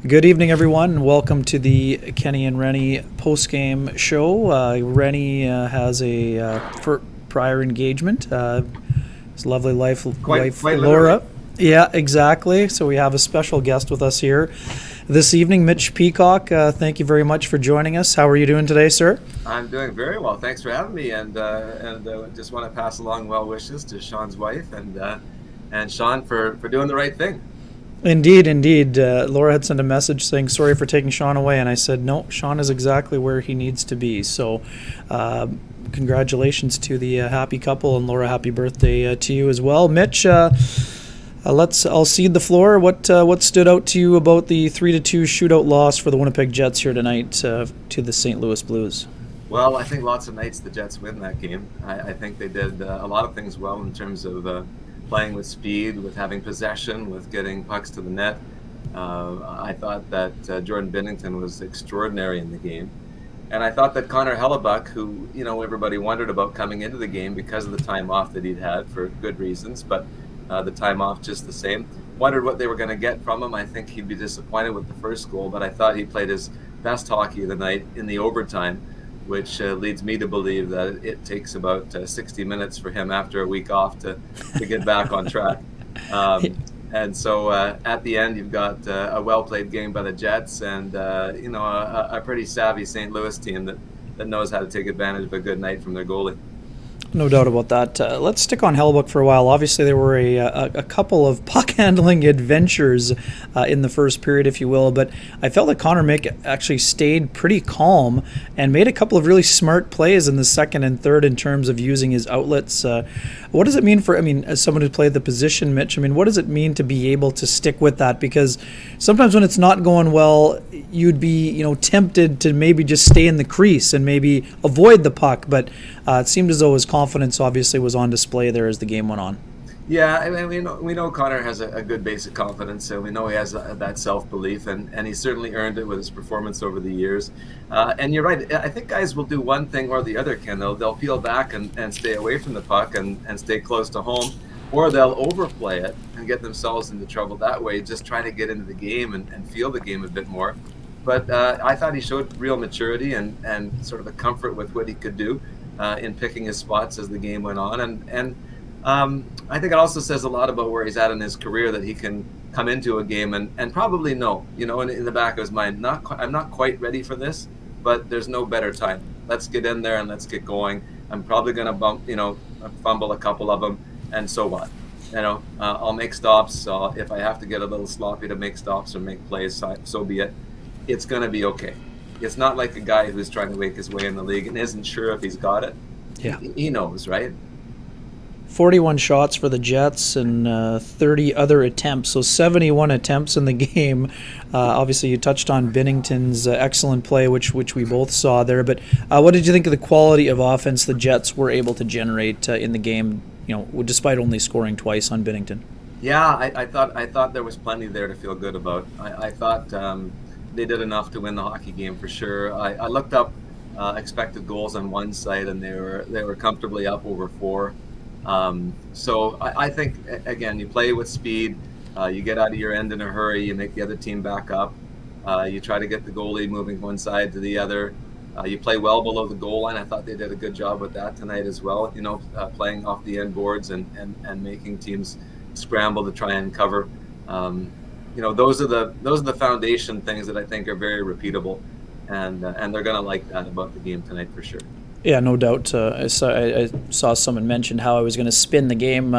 Good evening, everyone, and welcome to the Kenny and Renny post-game show. Renny has a prior engagement. His lovely wife Quite literally. Laura. Yeah, exactly. So we have a special guest with us here this evening, Mitch Peacock. Thank you very much for joining us. How are you doing today, sir? I'm doing very well. Thanks for having me, and just want to pass along well wishes to Sean's wife and Sean for doing the right thing. Indeed. Laura had sent a message saying sorry for taking Sean away, and I said no. Sean is exactly where he needs to be. So, congratulations to the happy couple, and Laura, happy birthday to you as well, Mitch. I'll cede the floor. What stood out to you about the 3-2 shootout loss for the Winnipeg Jets here tonight to the St. Louis Blues? Well, I think lots of nights the Jets win that game. I think they did a lot of things well in terms of playing with speed, with having possession, with getting pucks to the net. I thought that Jordan Binnington was extraordinary in the game. And I thought that Connor Hellebuck, who, everybody wondered about coming into the game because of the time off that he'd had for good reasons, but the time off just the same, wondered what they were going to get from him. I think he'd be disappointed with the first goal, but I thought he played his best hockey of the night in the overtime, which leads me to believe that it takes about 60 minutes for him after a week off to get back on track. And so at the end, you've got a well-played game by the Jets and, a pretty savvy St. Louis team that knows how to take advantage of a good night from their goalie. No doubt about that. Let's stick on Hellebuck for a while. Obviously, there were a couple of puck-handling adventures in the first period, if you will, but I felt that Connor Mick actually stayed pretty calm and made a couple of really smart plays in the second and third in terms of using his outlets. What does it mean as someone who played the position, Mitch, what does it mean to be able to stick with that? Because sometimes when it's not going well, you'd be, tempted to maybe just stay in the crease and maybe avoid the puck, but it seemed as though his confidence obviously was on display there as the game went on. Yeah, we know Connor has a good basic confidence, and we know he has that self-belief, and he certainly earned it with his performance over the years. And you're right, I think guys will do one thing or the other, Ken. They'll peel back and stay away from the puck and stay close to home, or they'll overplay it and get themselves into trouble that way, just trying to get into the game and feel the game a bit more. But I thought he showed real maturity and sort of a comfort with what he could do in picking his spots as the game went on. And I think it also says a lot about where he's at in his career, that he can come into a game and probably know, in the back of his mind, I'm not quite ready for this, but there's no better time. Let's get in there and let's get going. I'm probably going to fumble a couple of them, and so what? I'll make stops. If I have to get a little sloppy to make stops or make plays, so be it. It's going to be okay. It's not like a guy who's trying to make his way in the league and isn't sure if he's got it. Yeah. He knows, right? 41 shots for the Jets and 30 other attempts, so 71 attempts in the game. Obviously, you touched on Binnington's excellent play, which we both saw there. But what did you think of the quality of offense the Jets were able to generate in the game? Despite only scoring twice on Binnington. Yeah, I thought there was plenty there to feel good about. I thought they did enough to win the hockey game for sure. I looked up expected goals on one site, and they were comfortably up over 4. So I think, again, you play with speed, you get out of your end in a hurry, you make the other team back up, you try to get the goalie moving one side to the other, you play well below the goal line. I thought they did a good job with that tonight as well, playing off the end boards and making teams scramble to try and cover. Those are the foundation things that I think are very repeatable, and they're going to like that about the game tonight for sure. Yeah, no doubt. I saw someone mention how I was going to spin the game,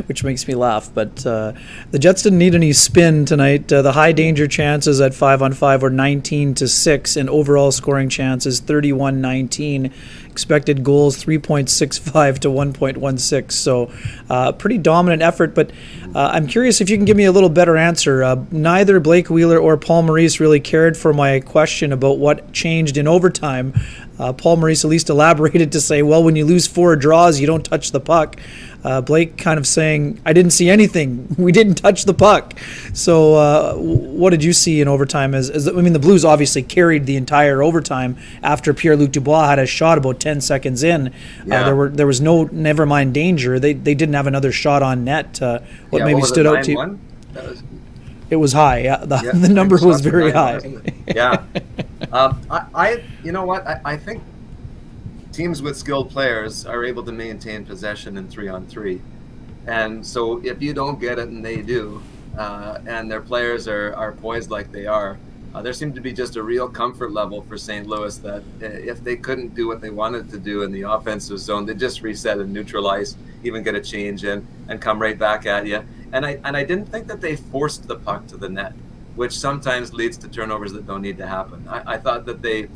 which makes me laugh. But the Jets didn't need any spin tonight. The high danger chances at 5-on-5 were 19-6, and overall scoring chances 31-19. Expected goals 3.65 to 1.16. So pretty dominant effort. But I'm curious if you can give me a little better answer. Neither Blake Wheeler or Paul Maurice really cared for my question about what changed in overtime. Paul Maurice at least elaborated to say, well, when you lose 4 draws, you don't touch the puck. Blake kind of saying, I didn't see anything. We didn't touch the puck. So what did you see in overtime? The Blues obviously carried the entire overtime after Pierre-Luc Dubois had a shot about 10 seconds in. Yeah. There was no never mind danger. They didn't have another shot on net. What maybe stood out to you? It was high. Yeah, Yeah, the number shots was were very 9 high. wasn't it? Yeah. You know what? I think teams with skilled players are able to maintain possession in 3-on-3. And so if you don't get it and they do, and their players are poised like they are, there seemed to be just a real comfort level for St. Louis that if they couldn't do what they wanted to do in the offensive zone, they just reset and neutralize, even get a change in and come right back at you. And I didn't think that they forced the puck to the net, which sometimes leads to turnovers that don't need to happen. I thought that they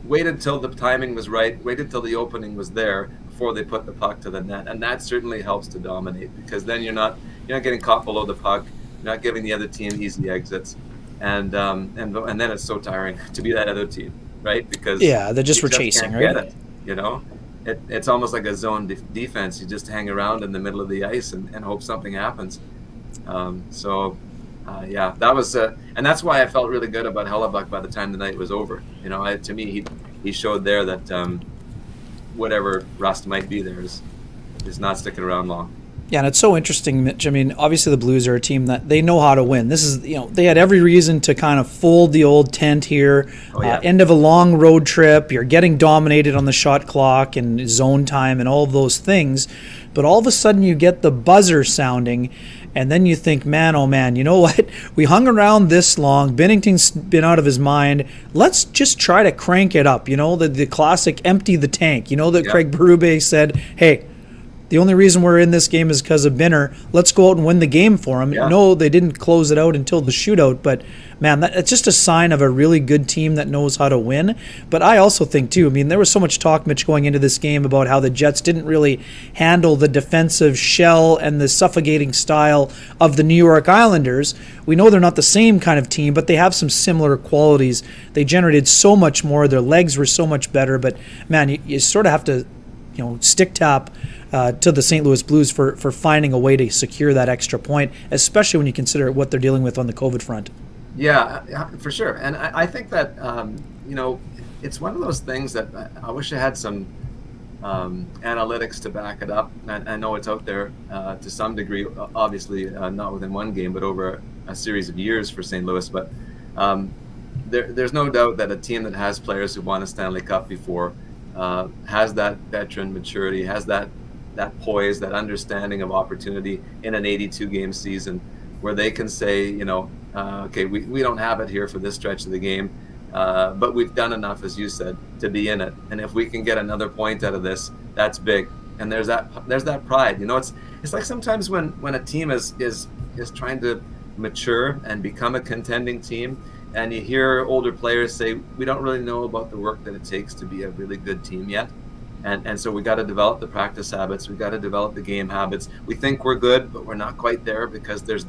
waited till the timing was right, waited till the opening was there before they put the puck to the net, and that certainly helps to dominate, because then you're not getting caught below the puck, you're not giving the other team easy exits, and then it's so tiring to be that other team, right? Because they just were chasing, right? Get it. It's almost like a zone defense. You just hang around in the middle of the ice and hope something happens. That was, and that's why I felt really good about Hellebuck by the time the night was over. To me, he showed there that whatever rust might be there is not sticking around long. Yeah, and it's so interesting, Mitch. I mean, obviously the Blues are a team that they know how to win. This is, they had every reason to kind of fold the old tent here. End of a long road trip. You're getting dominated on the shot clock and zone time and all of those things. But all of a sudden you get the buzzer sounding, and then you think, man, oh man, you know what? We hung around this long. Binnington's been out of his mind. Let's just try to crank it up. The classic empty the tank. Craig Berube said, hey, the only reason we're in this game is because of Binner. Let's go out and win the game for him. Yeah. No, they didn't close it out until the shootout, but man, it's just a sign of a really good team that knows how to win. But I also think, too, there was so much talk, Mitch, going into this game about how the Jets didn't really handle the defensive shell and the suffocating style of the New York Islanders. We know they're not the same kind of team, but they have some similar qualities. They generated so much more. Their legs were so much better. But, man, you sort of have to stick tap to the St. Louis Blues for finding a way to secure that extra point, especially when you consider what they're dealing with on the COVID front. Yeah, for sure. And I think that, it's one of those things that I wish I had some analytics to back it up. I know it's out there to some degree, obviously not within one game, but over a series of years for St. Louis. But there's no doubt that a team that has players who won a Stanley Cup before has that veteran maturity, has that poise, that understanding of opportunity in an 82-game season, where they can say, okay, we don't have it here for this stretch of the game, but we've done enough, as you said, to be in it. And if we can get another point out of this, that's big. And there's that pride. It's like sometimes when a team is trying to mature and become a contending team, and you hear older players say, we don't really know about the work that it takes to be a really good team yet. And so we got to develop the practice habits. We got to develop the game habits. We think we're good, but we're not quite there, because there's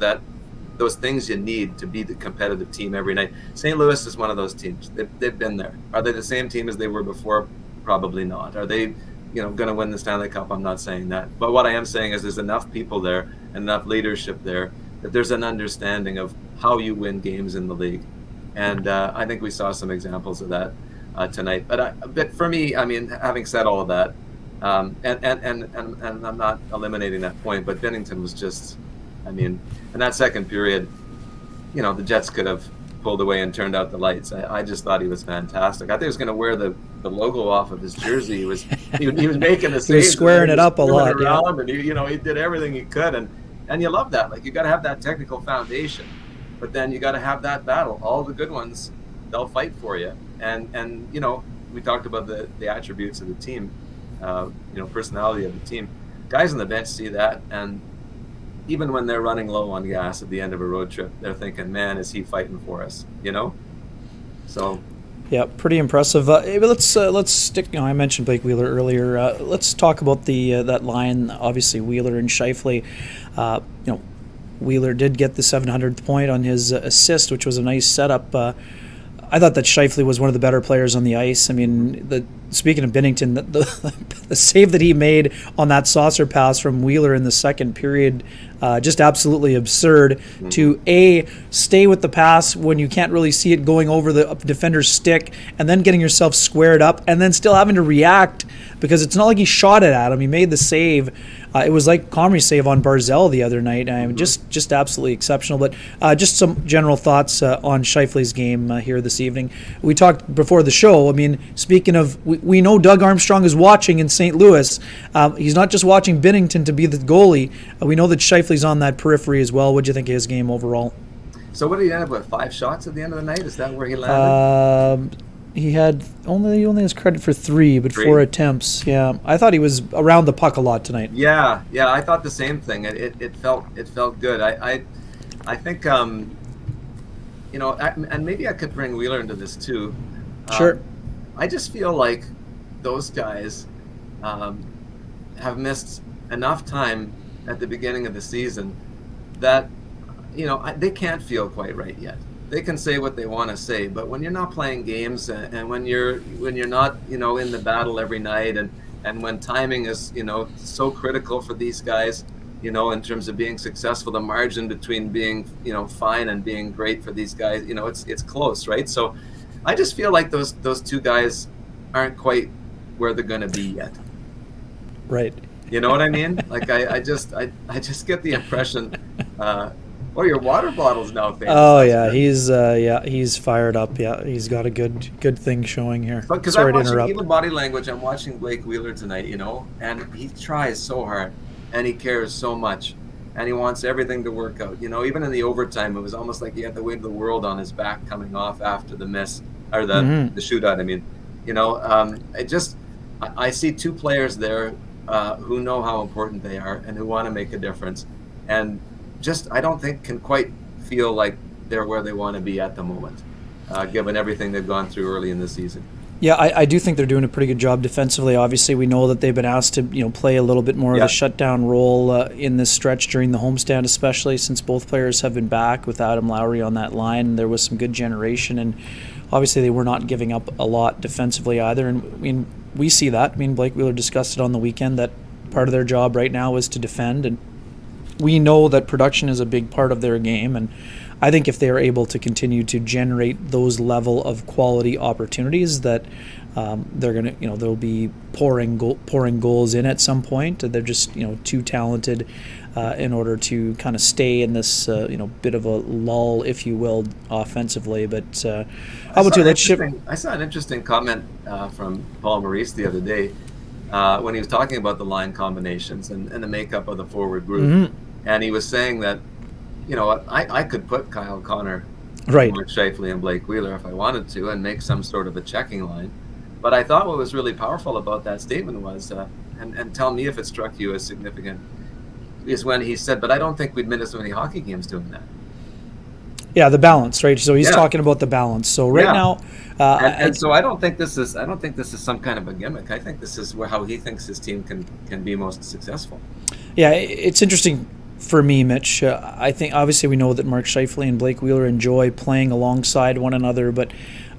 those things you need to be the competitive team every night. St. Louis is one of those teams. They've been there. Are they the same team as they were before? Probably not. Are they, going to win the Stanley Cup? I'm not saying that. But what I am saying is there's enough people there and enough leadership there that there's an understanding of how you win games in the league. And I think we saw some examples of that tonight. But for me, having said all of that, and I'm not eliminating that point, but Binnington was just, in that second period, the Jets could have pulled away and turned out the lights. I just thought he was fantastic. I think he was going to wear the logo off of his jersey. He was making the saves. He was squaring it up a lot. And he did everything he could, and you love that. Like, you got to have that technical foundation, but then you got to have that battle. All the good ones, they'll fight for you. And we talked about the attributes of the team, personality of the team. Guys on the bench see that, and even when they're running low on gas at the end of a road trip, they're thinking, man, is he fighting for us, So yeah, pretty impressive. Let's stick. I mentioned Blake Wheeler earlier. Let's talk about that line. Obviously, Wheeler and Scheifele. Wheeler did get the 700th point on his assist, which was a nice setup. I thought that Scheifele was one of the better players on the ice. Speaking of Binnington, the save that he made on that saucer pass from Wheeler in the second period, just absolutely absurd. To stay with the pass when you can't really see it going over the defender's stick, and then getting yourself squared up, and then still having to react, because it's not like he shot it at him. He made the save It was like Comrie's save on Barzell the other night. Just absolutely exceptional. But just some general thoughts on Scheifele's game here this evening. We talked before the show. I mean, speaking of, we know Doug Armstrong is watching in St. Louis. He's not just watching Binnington to be the goalie. We know that Scheifele's on that periphery as well. What do you think of his game overall? So what did he end up with? 5 shots at the end of the night? Is that where he landed? He only has credit for 3, but 4 attempts. Yeah, I thought he was around the puck a lot tonight. Yeah, I thought the same thing. It felt good. I think and maybe I could bring Wheeler into this too. Sure. I just feel like those guys have missed enough time at the beginning of the season that they can't feel quite right yet. They can say what they want to say, but when you're not playing games and when you're not in the battle every night and when timing is so critical for these guys, in terms of being successful, the margin between being fine and being great for these guys, it's close, right? So I just feel like those 2 guys aren't quite where they're going to be yet. Right. You know what I mean? Like I just get the impression. Your water bottle's now famous. Oh yeah, he's fired up. Yeah, he's got a good thing showing here. Because I'm watching even body language. I'm watching Blake Wheeler tonight, and he tries so hard, and he cares so much, and he wants everything to work out. Even in the overtime, it was almost like he had the weight of the world on his back coming off after the miss or the shootout. I mean, I see 2 players there who know how important they are and who want to make a difference, and I don't think can quite feel like they're where they want to be at the moment, given everything they've gone through early in the season. Yeah, I do think they're doing a pretty good job defensively. Obviously, we know that they've been asked to play a little bit more of a shutdown role in this stretch during the homestand, especially since both players have been back with Adam Lowry on that line. There was some good generation, and obviously they were not giving up a lot defensively either. And we see that. Blake Wheeler discussed it on the weekend that part of their job right now is to defend, and we know that production is a big part of their game, and I think if they are able to continue to generate those level of quality opportunities, that they're gonna, they'll be pouring goals in at some point. They're just too talented in order to kind of stay in this bit of a lull, if you will, offensively. But how about you? I saw an interesting comment from Paul Maurice the other day when he was talking about the line combinations and the makeup of the forward group. And he was saying that, I could put Kyle Connor, right, Mark Scheifele, and Blake Wheeler if I wanted to and make some sort of a checking line. But I thought what was really powerful about that statement was, and tell me if it struck you as significant, is when he said, but I don't think we'd miss so many hockey games doing that. Yeah, the balance, right? So he's talking about the balance. So now, so I don't think this is some kind of a gimmick. I think this is how he thinks his team can be most successful. Yeah, it's interesting for me, Mitch. I think obviously we know that Mark Scheifele and Blake Wheeler enjoy playing alongside one another, but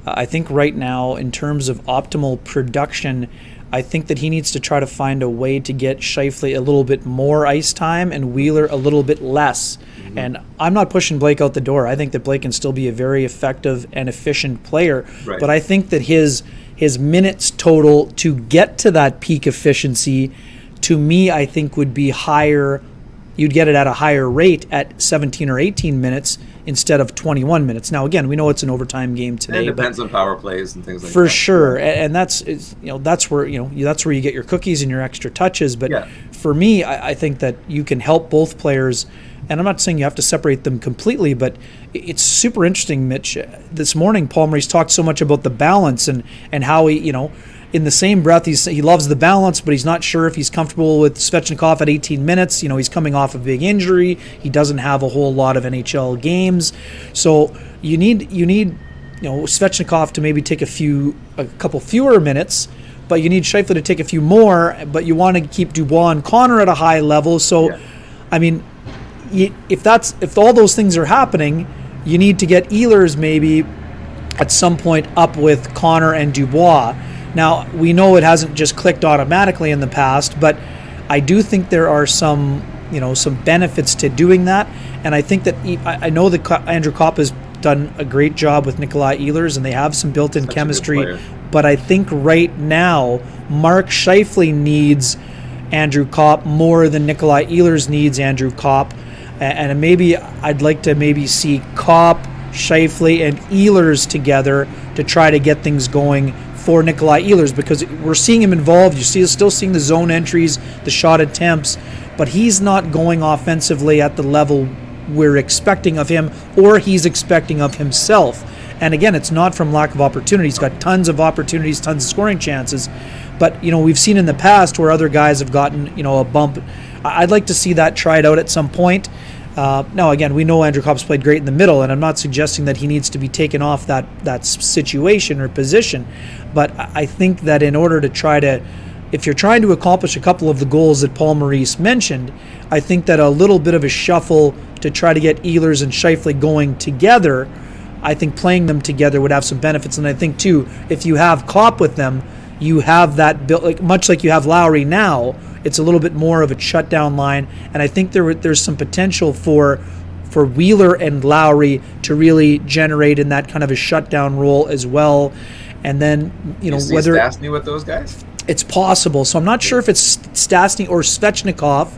I think right now, in terms of optimal production, I think that he needs to try to find a way to get Scheifele a little bit more ice time and Wheeler a little bit less. And I'm not pushing Blake out the door. I think that Blake can still be a very effective and efficient player. Right. But I think that his minutes total to get to that peak efficiency, to me, I think would be higher. You'd get it at a higher rate at 17 or 18 minutes instead of 21 minutes. Now, again, we know it's an overtime game today. It depends on power plays and things like that. For sure, and that's where you get your cookies and your extra touches. But for me, I think that you can help both players. And I'm not saying you have to separate them completely, but it's super interesting, Mitch. This morning, Paul Maurice talked so much about the balance and how he, in the same breath, he loves the balance, but he's not sure if he's comfortable with Svechnikov at 18 minutes. He's coming off a big injury. He doesn't have a whole lot of NHL games. So you need Svechnikov to maybe take a couple fewer minutes, but you need Scheifele to take a few more, but you want to keep Dubois and Connor at a high level. So, if all those things are happening, you need to get Ehlers maybe at some point up with Connor and Dubois. Now, we know it hasn't just clicked automatically in the past, but I do think there are some benefits to doing that. And I think that I know that Andrew Kopp has done a great job with Nikolai Ehlers, and they have some built-in chemistry. But I think right now, Mark Scheifele needs Andrew Kopp more than Nikolai Ehlers needs Andrew Kopp. And maybe I'd like to maybe see Kopp, Scheifele, and Ehlers together to try to get things going for Nikolai Ehlers, because we're seeing him involved. Still seeing the zone entries, the shot attempts, but he's not going offensively at the level we're expecting of him, or he's expecting of himself. And again, it's not from lack of opportunity. He's got tons of opportunities, tons of scoring chances. But, we've seen in the past where other guys have gotten, a bump. I'd like to see that tried out at some point. Now, again, we know Andrew Kopp's played great in the middle, and I'm not suggesting that he needs to be taken off that situation or position. But I think that in order to if you're trying to accomplish a couple of the goals that Paul Maurice mentioned, I think that a little bit of a shuffle to try to get Ehlers and Scheifele going together, I think playing them together would have some benefits. And I think, too, if you have Kopp with them, you have that built, much like you have Lowry now. It's a little bit more of a shutdown line, and I think there's some potential for Wheeler and Lowry to really generate in that kind of a shutdown role as well. And then whether Stastny with those guys, it's possible. So I'm not sure if it's Stastny or Svechnikov,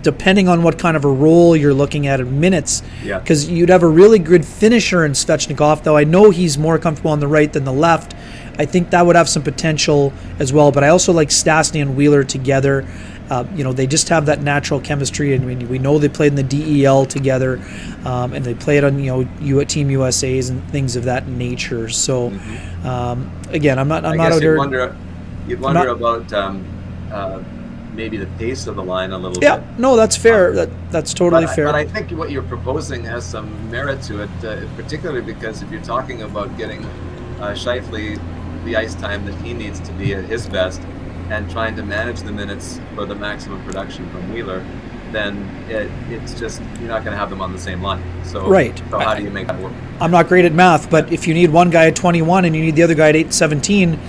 depending on what kind of a role you're looking at in minutes. Yeah. Because you'd have a really good finisher in Svechnikov, though I know he's more comfortable on the right than the left. I think that would have some potential as well. But I also like Stastny and Wheeler together. They just have that natural chemistry, and we know they played in the DEL together, and they played on Team USAs and things of that nature. So again, I'm not out there. You'd wonder about maybe the pace of the line a little bit. Yeah, no, that's fair. That's totally fair. But I think what you're proposing has some merit to it, particularly because if you're talking about getting Scheifele the ice time that he needs to be at his best, and trying to manage the minutes for the maximum production from Wheeler, then it's just, you're not going to have them on the same line. So, right. So how do you make that work? I'm not great at math, but if you need one guy at 21 and you need the other guy at 8-17,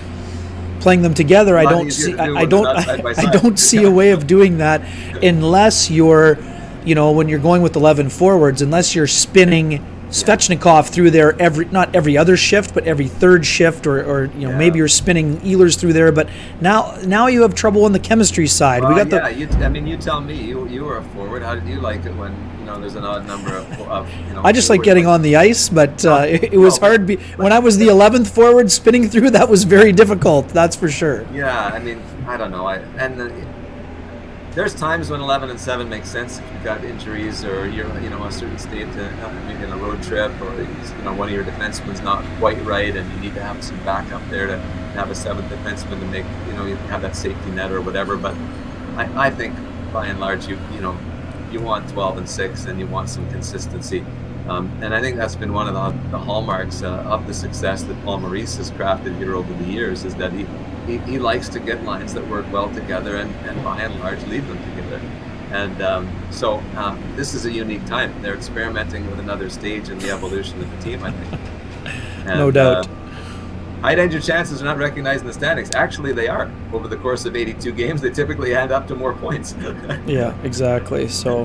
playing them together, I don't see a way of doing that unless you're, when you're going with 11 forwards, unless you're spinning Svechnikov through there not every other shift, but every third shift, or maybe you're spinning Ehlers through there. But now you have trouble on the chemistry side. You tell me. You were a forward. How did you like it when there's an odd number of I just like getting on the ice, but it was hard. When I was the 11th forward spinning through, that was very difficult. That's for sure. Yeah, I don't know. There's times when 11 and 7 makes sense if you've got injuries, or you're a certain state maybe in a road trip, or one of your defensemen's not quite right and you need to have some backup there to have a seventh defenseman to make you have that safety net or whatever. But I think by and large you want 12 and 6 and you want some consistency, and I think that's been one of the hallmarks of the success that Paul Maurice has crafted here over the years, is that he likes to get lines that work well together and by and large leave them together. And so this is a unique time. They're experimenting with another stage in the evolution of the team, I think. And, no doubt. High danger chances are not recognized in the standings. Actually, they are. Over the course of 82 games, they typically add up to more points. Yeah, exactly. So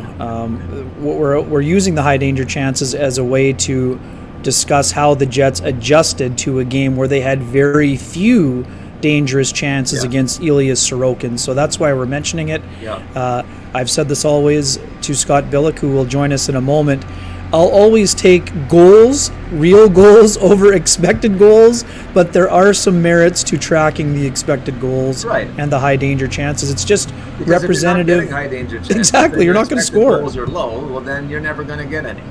we're using the high danger chances as a way to discuss how the Jets adjusted to a game where they had very few dangerous chances against Ilya Sorokin. So that's why we're mentioning it. Yeah. I've said this always to Scott Billick, who will join us in a moment. I'll always take goals, real goals, over expected goals, but there are some merits to tracking the expected goals and the high danger chances. It's just because representative. If you're not getting high danger chances, exactly, you're not going to score. Goals are low. Well, then you're never going to get any.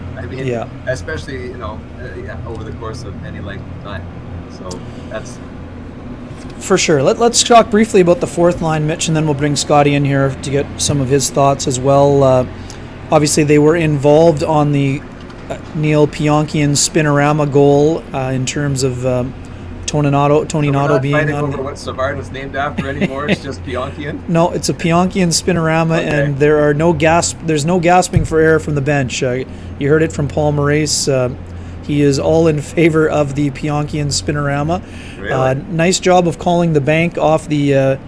Especially over the course of any length of time. So that's. For sure. Let's talk briefly about the fourth line, Mitch, and then we'll bring Scotty in here to get some of his thoughts as well. Obviously, they were involved on the Neil Pionkian spinorama goal in terms of Tony Nato being on. Over what Savard is named after anymore. It's just Pionkian. No, it's a Pionkian spinorama, and there's no gasping for air from the bench. You heard it from Paul Maurice. He is all in favor of the Pionkian spinorama. Really? Nice job of calling the bank off the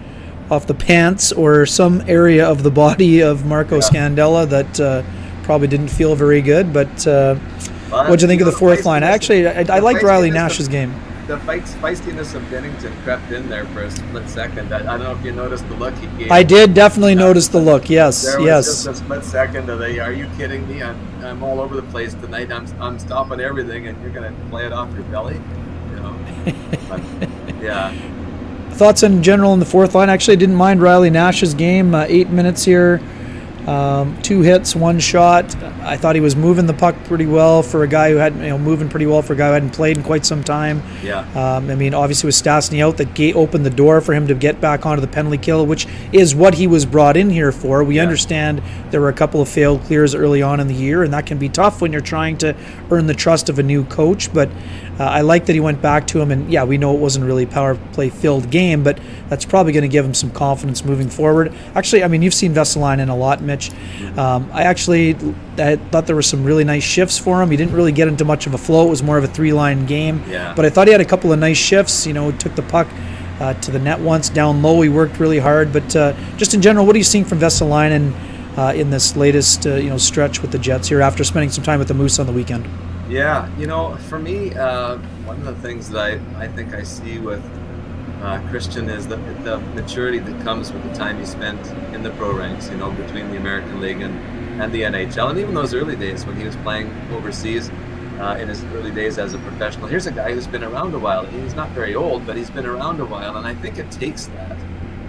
pants or some area of the body of Marco Scandella that probably didn't feel very good. But what do you think of the fourth line? Actually, I liked Riley Nash's game. the feistiness of Binnington crept in there for a split second. I don't know if you noticed the look he gave. I did definitely notice the look. Yes, there was yes. just a split second of are you kidding me? I'm all over the place tonight. I'm stopping everything, and you're going to play it off your belly, you know? But, yeah. Thoughts in general in the fourth line? Actually, I didn't mind Riley Nash's game. 8 minutes here. 2 hits, 1 shot. I thought he was moving the puck pretty well for a guy who had, moving pretty well for a guy who hadn't played in quite some time. Yeah. I mean, obviously with Stastny out, that gate opened the door for him to get back onto the penalty kill, which is what he was brought in here for. We understand there were a couple of failed clears early on in the year, and that can be tough when you're trying to earn the trust of a new coach. But I like that he went back to him, and yeah, we know it wasn't really a power play filled game, but that's probably going to give him some confidence moving forward. Actually, I mean, you've seen Vesalainen a lot, Mitch. I thought there were some really nice shifts for him. He didn't really get into much of a flow. It was more of a 3-line game. Yeah. But I thought he had a couple of nice shifts. Took the puck to the net once. Down low, he worked really hard. But just in general, what are you seeing from Vesalainen in this latest stretch with the Jets here after spending some time with the Moose on the weekend? Yeah, for me, one of the things that I think I see with Christian is the maturity that comes with the time he spent in the pro ranks, between the American League and the NHL. And even those early days when he was playing overseas, in his early days as a professional. Here's a guy who's been around a while. He's not very old, but he's been around a while. And I think it takes that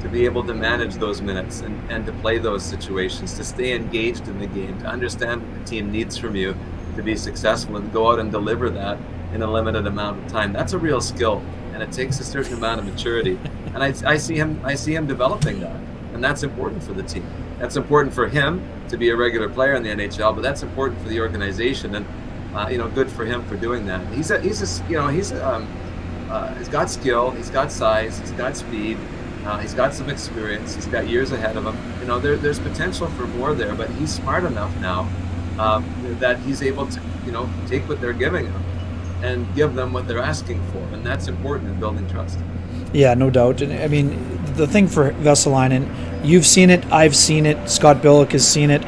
to be able to manage those minutes and to play those situations, to stay engaged in the game, to understand what the team needs from you to be successful and go out and deliver that in a limited amount of time. That's a real skill, and it takes a certain amount of maturity. And I see him developing that, and that's important for the team. That's important for him to be a regular player in the NHL, but that's important for the organization, and good for him for doing that. He's got skill, he's got size, he's got speed, he's got some experience, he's got years ahead of him. There's potential for more there, but he's smart enough now that he's able to take what they're giving him and give them what they're asking for, and that's important in building trust. Yeah, no doubt. And I mean, the thing for Vesalainen, you've seen it, I've seen it, Scott Billick has seen it.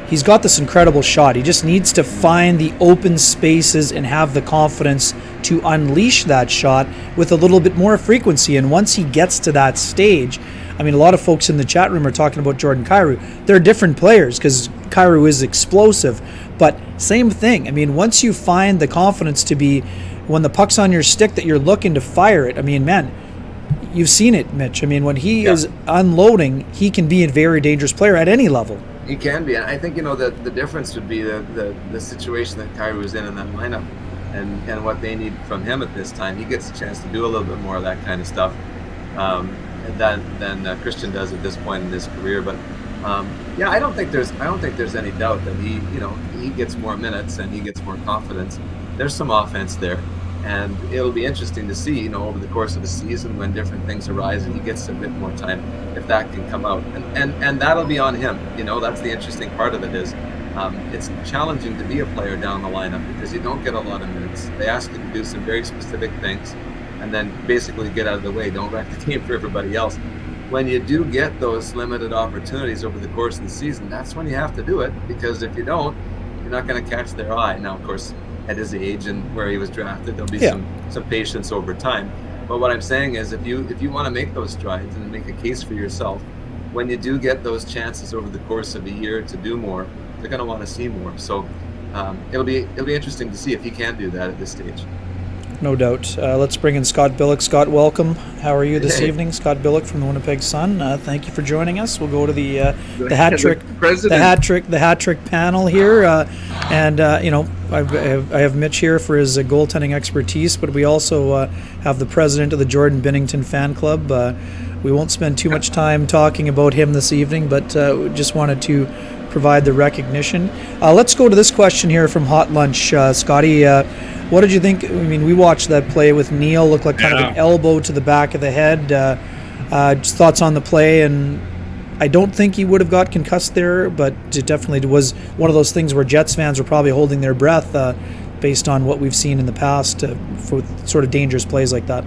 He's got this incredible shot. He just needs to find the open spaces and have the confidence to unleash that shot with a little bit more frequency. And once he gets to that stage, I mean, a lot of folks in the chat room are talking about Jordan Kyrou. They're different players because Kyrou is explosive, but same thing. I mean, once you find the confidence to be, when the puck's on your stick, that you're looking to fire it, I mean, man, you've seen it, Mitch. I mean, when he is unloading, he can be a very dangerous player at any level. He can be. I think, the difference would be the situation that Kyrou is in that lineup and what they need from him at this time. He gets a chance to do a little bit more of that kind of stuff than Christian does at this point in his career. But I don't think there's any doubt that he gets more minutes and he gets more confidence. There's some offense there, and it'll be interesting to see over the course of the season when different things arise and he gets a bit more time, if that can come out, and that'll be on him. That's the interesting part of it is it's challenging to be a player down the lineup because you don't get a lot of minutes. They ask you to do some very specific things and then basically get out of the way. Don't wreck the game for everybody else. When you do get those limited opportunities over the course of the season, that's when you have to do it, because if you don't, you're not going to catch their eye. Now, of course, at his age and where he was drafted, there'll be some patience over time. But what I'm saying is, if you want to make those strides and make a case for yourself, when you do get those chances over the course of a year to do more, they're going to want to see more. So it'll be interesting to see if he can do that at this stage. No doubt. Let's bring in Scott Billick. Scott, welcome. How are you this evening? Scott Billick from the Winnipeg Sun. Thank you for joining us. We'll go to the hat trick panel here, I have Mitch here for his goaltending expertise, but we also have the president of the Jordan Binnington fan club. We won't spend too much time talking about him this evening, but just wanted to provide the recognition. Let's go to this question here from Hot Lunch. Scotty, what did you think? I mean, we watched that play with Neil, looked like kind of an elbow to the back of the head. Just thoughts on the play, and I don't think he would have got concussed there, but it definitely was one of those things where Jets fans were probably holding their breath based on what we've seen in the past for sort of dangerous plays like that.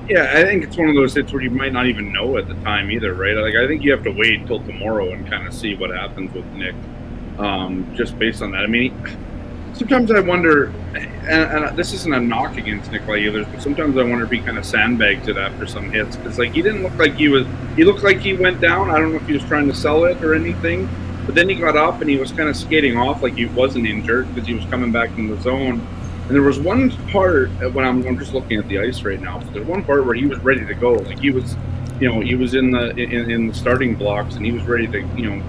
Yeah, I think it's one of those hits where you might not even know at the time either, right? Like, I think you have to wait till tomorrow and kind of see what happens with Nick, just based on that. I mean, sometimes I wonder, and this isn't a knock against Nikolai Ehlers, but sometimes I wonder if he kind of sandbags it after some hits, because like he didn't look like he looked like he went down. I don't know if he was trying to sell it or anything, but then he got up and he was kind of skating off like he wasn't injured because he was coming back in the zone. And there was one part when I'm just looking at the ice right now. There's one part where he was ready to go, like he was, he was in the starting blocks and he was ready to,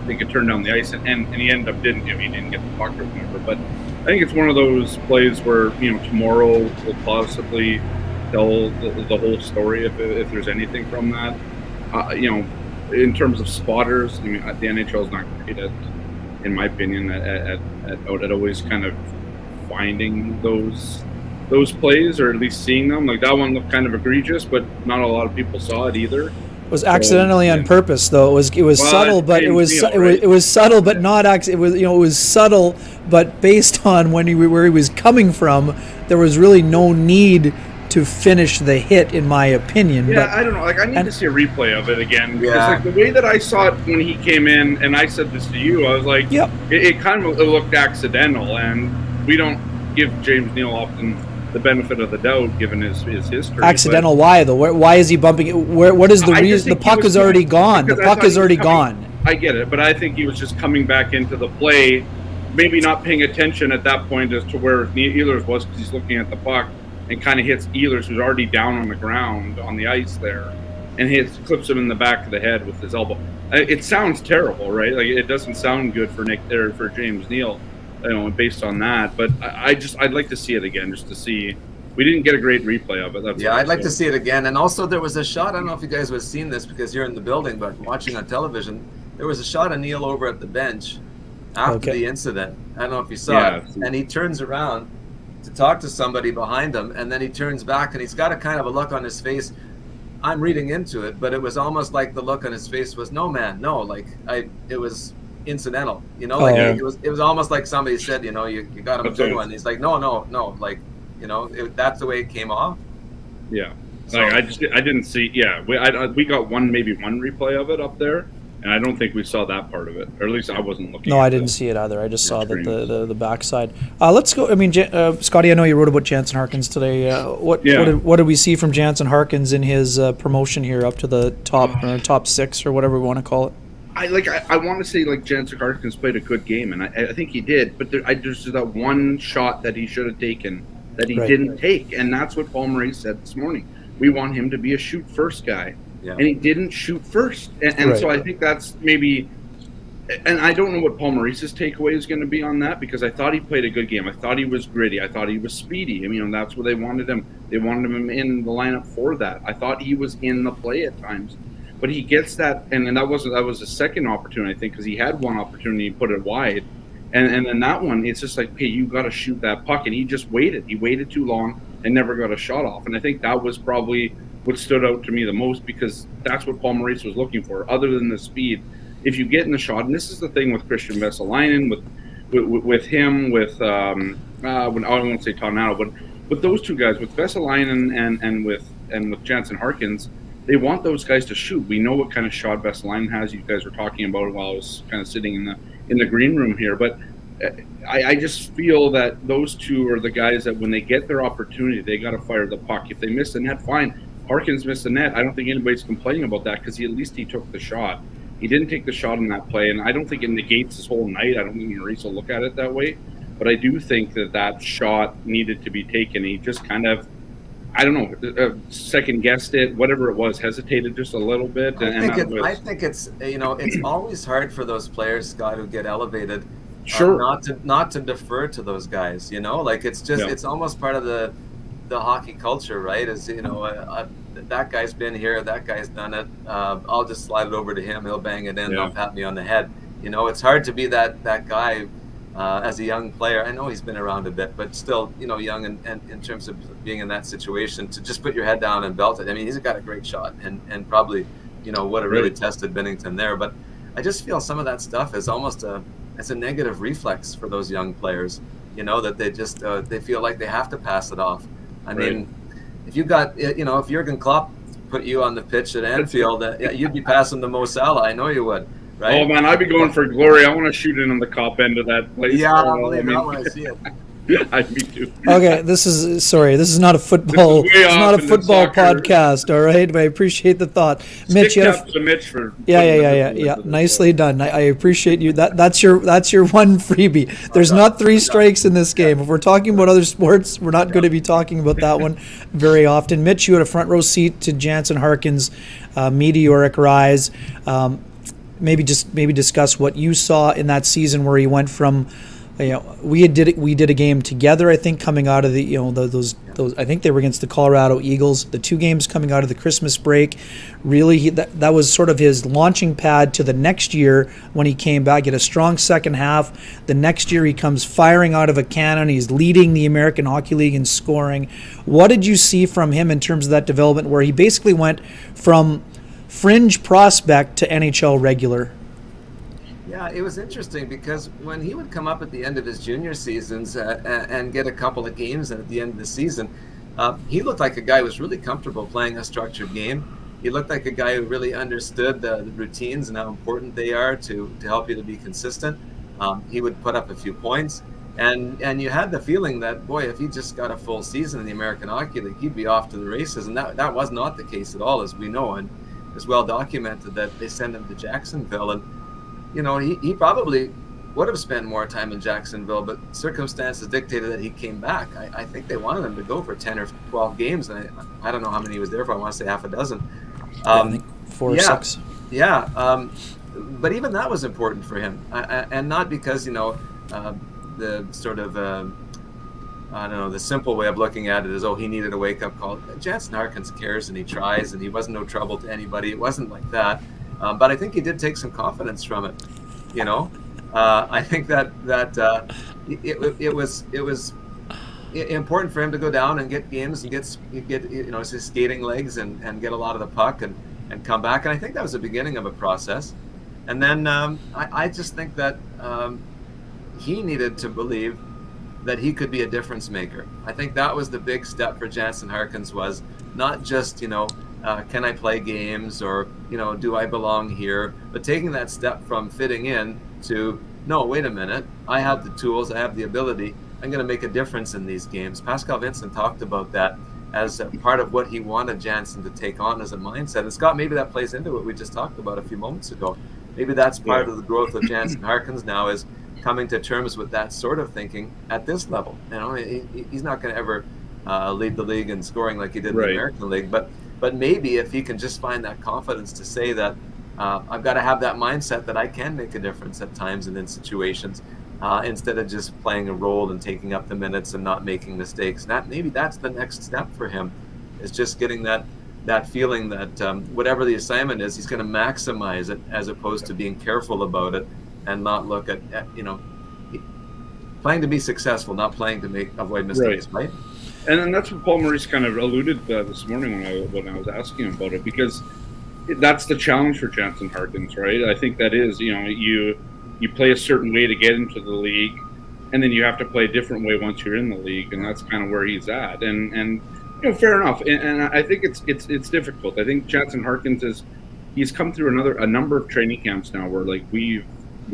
take a turn down the ice, and he ended up he didn't get the puck or whatever. But I think it's one of those plays where tomorrow will possibly tell the whole story if there's anything from that. In terms of spotters, the NHL is not great at, in my opinion, at always kind of finding those plays, or at least seeing them. Like that one looked kind of egregious, but not a lot of people saw it either. It was accidentally on purpose, though. It was subtle, but it was subtle, but not it was subtle, but based on where he was coming from, there was really no need to finish the hit, in my opinion. Yeah, but I don't know. Like I need to see a replay of it again, because like the way that I saw it when he came in, and I said this to you, I was like, yep. It kind of looked accidental, and we don't give James Neal often the benefit of the doubt given his history. Accidental? Why though? Why is he bumping it? What is the reason? The puck is already gone. The puck is already gone. I get it, but I think he was just coming back into the play, maybe not paying attention at that point as to where Ehlers was, because he's looking at the puck and kind of hits Ehlers, who's already down on the ground on the ice there, and clips him in the back of the head with his elbow. It sounds terrible, right? Like it doesn't sound good for for James Neal. Based on that, but I'd like to see it again, just to see. We didn't get a great replay of it. I'd like to see it again. And also there was a shot, I don't know if you guys would have seen this because you're in the building, but watching on television, there was a shot of Neal over at the bench after the incident. I don't know if you saw it. And he turns around to talk to somebody behind him, and then he turns back and he's got a kind of a look on his face. I'm reading into it, but it was almost like the look on his face was, no man, no, like it was incidental, it was almost like somebody said, you got him a good one. He's like, no, like, that's the way it came off. Yeah. So, like I didn't see. Yeah, we got maybe one replay of it up there, and I don't think we saw that part of it, or at least I wasn't looking. No, I didn't see it either. I just saw the backside. Let's go. I mean, Scotty, I know you wrote about Jansen Harkins today. What did we see from Jansen Harkins in his promotion here up to the top six or whatever we want to call it? I want to say like Jansen Harkins played a good game, and I think he did. But there's that one shot that he should have taken that he didn't take, and that's what Paul Maurice said this morning. We want him to be a shoot first guy, and he didn't shoot first, and so I think that's maybe. And I don't know what Paul Maurice's takeaway is going to be on that, because I thought he played a good game. I thought he was gritty. I thought he was speedy. I mean, that's where they wanted him. They wanted him in the lineup for that. I thought he was in the play at times. But he gets that, and that was a second opportunity, I think, because he had one opportunity to put it wide, and then that one, it's just like, hey, you got to shoot that puck, and he just waited. He waited too long and never got a shot off, and I think that was probably what stood out to me the most, because that's what Paul Maurice was looking for, other than the speed. If you get in the shot, and this is the thing with Christian Vesalainen, with him, with I won't say Tornado, but with those two guys, with Vesalainen and with Jansen Harkins. They want those guys to shoot. We know what kind of shot Vesalainen has. You guys were talking about it while I was kind of sitting in the green room here. But I just feel that those two are the guys that when they get their opportunity, they got to fire the puck. If they miss the net, fine. Harkins missed the net. I don't think anybody's complaining about that, because at least he took the shot. He didn't take the shot in that play, and I don't think it negates his whole night. I don't think Maurice will look at it that way. But I do think that shot needed to be taken. He just kind of, I don't know, second guessed it, whatever it was, hesitated just a little bit. I think it's it's always hard for those players, Scott, who get elevated, not to defer to those guys. Like it's just it's almost part of the hockey culture, right? Is that guy's been here, that guy's done it. I'll just slide it over to him. He'll bang it in. He'll pat me on the head. It's hard to be that guy. As a young player, I know he's been around a bit, but still, young and in terms of being in that situation, to just put your head down and belt it. I mean, he's got a great shot, and probably, would have really tested Binnington there. But I just feel some of that stuff is almost a negative reflex for those young players. That they just they feel like they have to pass it off. I mean, if you got if Jurgen Klopp put you on the pitch at Anfield, you'd be passing to Mo Salah. I know you would. right? Oh man, I'd be going for glory. I want to shoot in on the cop end of that place. Yeah, I'll believe that when I see it. I me too. Okay, this is not a football. This is way It's not a off into football soccer. podcast. All right, but I appreciate the thought, Mitch. Stick You had taps to Mitch for yeah. Nicely done. I appreciate you. That's your one freebie. There's not three strikes in this game. If we're talking about other sports, we're not going to be talking about that one very often. Mitch, you had a front row seat to Jansen Harkin's meteoric rise. Maybe discuss what you saw in that season where he went from. We did a game together. I think coming out of the those I think they were against the Colorado Eagles. The two games coming out of the Christmas break, really that was sort of his launching pad to the next year when he came back. He had a strong second half. The next year he comes firing out of a cannon. He's leading the American Hockey League in scoring. What did you see from him in terms of that development, where he basically went from fringe prospect to NHL regular? Yeah, it was interesting because when he would come up at the end of his junior seasons and get a couple of games, and at the end of the season, he looked like a guy who was really comfortable playing a structured game. He looked like a guy who really understood the routines and how important they are to help you to be consistent. He would put up a few points, and you had the feeling that, boy, if he just got a full season in the American Hockey League, he'd be off to the races. And that was not the case at all, as we know, and it's well documented that they sent him to Jacksonville. And he probably would have spent more time in Jacksonville, but circumstances dictated that he came back. I think they wanted him to go for 10 or 12 games, and I don't know how many he was there for. I want to say half a dozen. I think 4 or 6. Yeah, but even that was important for him, and not because, the sort of, I don't know, the simple way of looking at it is, he needed a wake-up call. Jansen Harkins cares, and he tries, and he wasn't no trouble to anybody. It wasn't like that. But I think he did take some confidence from it. I think that it was important for him to go down and get games and get his skating legs and get a lot of the puck and come back. And I think that was the beginning of a process. And then I just think that he needed to believe that he could be a difference maker. I think that was the big step for Jansen Harkins, was not just, can I play games, or, do I belong here? But taking that step from fitting in to, no, wait a minute, I have the tools, I have the ability, I'm going to make a difference in these games. Pascal Vincent talked about that as a part of what he wanted Jansen to take on as a mindset. And Scott, maybe that plays into what we just talked about a few moments ago. Maybe that's part of the growth of Jansen Harkins now, is coming to terms with that sort of thinking at this level. He's not going to ever lead the league in scoring like he did in the American League, but maybe if he can just find that confidence to say that I've got to have that mindset that I can make a difference at times and in situations, instead of just playing a role and taking up the minutes and not making mistakes. Maybe that's the next step for him, is just getting that feeling that whatever the assignment is, he's going to maximize it, as opposed to being careful about it and not look at playing to be successful, not playing to avoid mistakes, right? And then that's what Paul Maurice kind of alluded this morning when I was asking him about it, because that's the challenge for Jansen Harkins, right? I think that is, you play a certain way to get into the league, and then you have to play a different way once you're in the league, and that's kind of where he's at. And fair enough. And I think it's difficult. I think Jansen Harkins he's come through a number of training camps now where, like, we've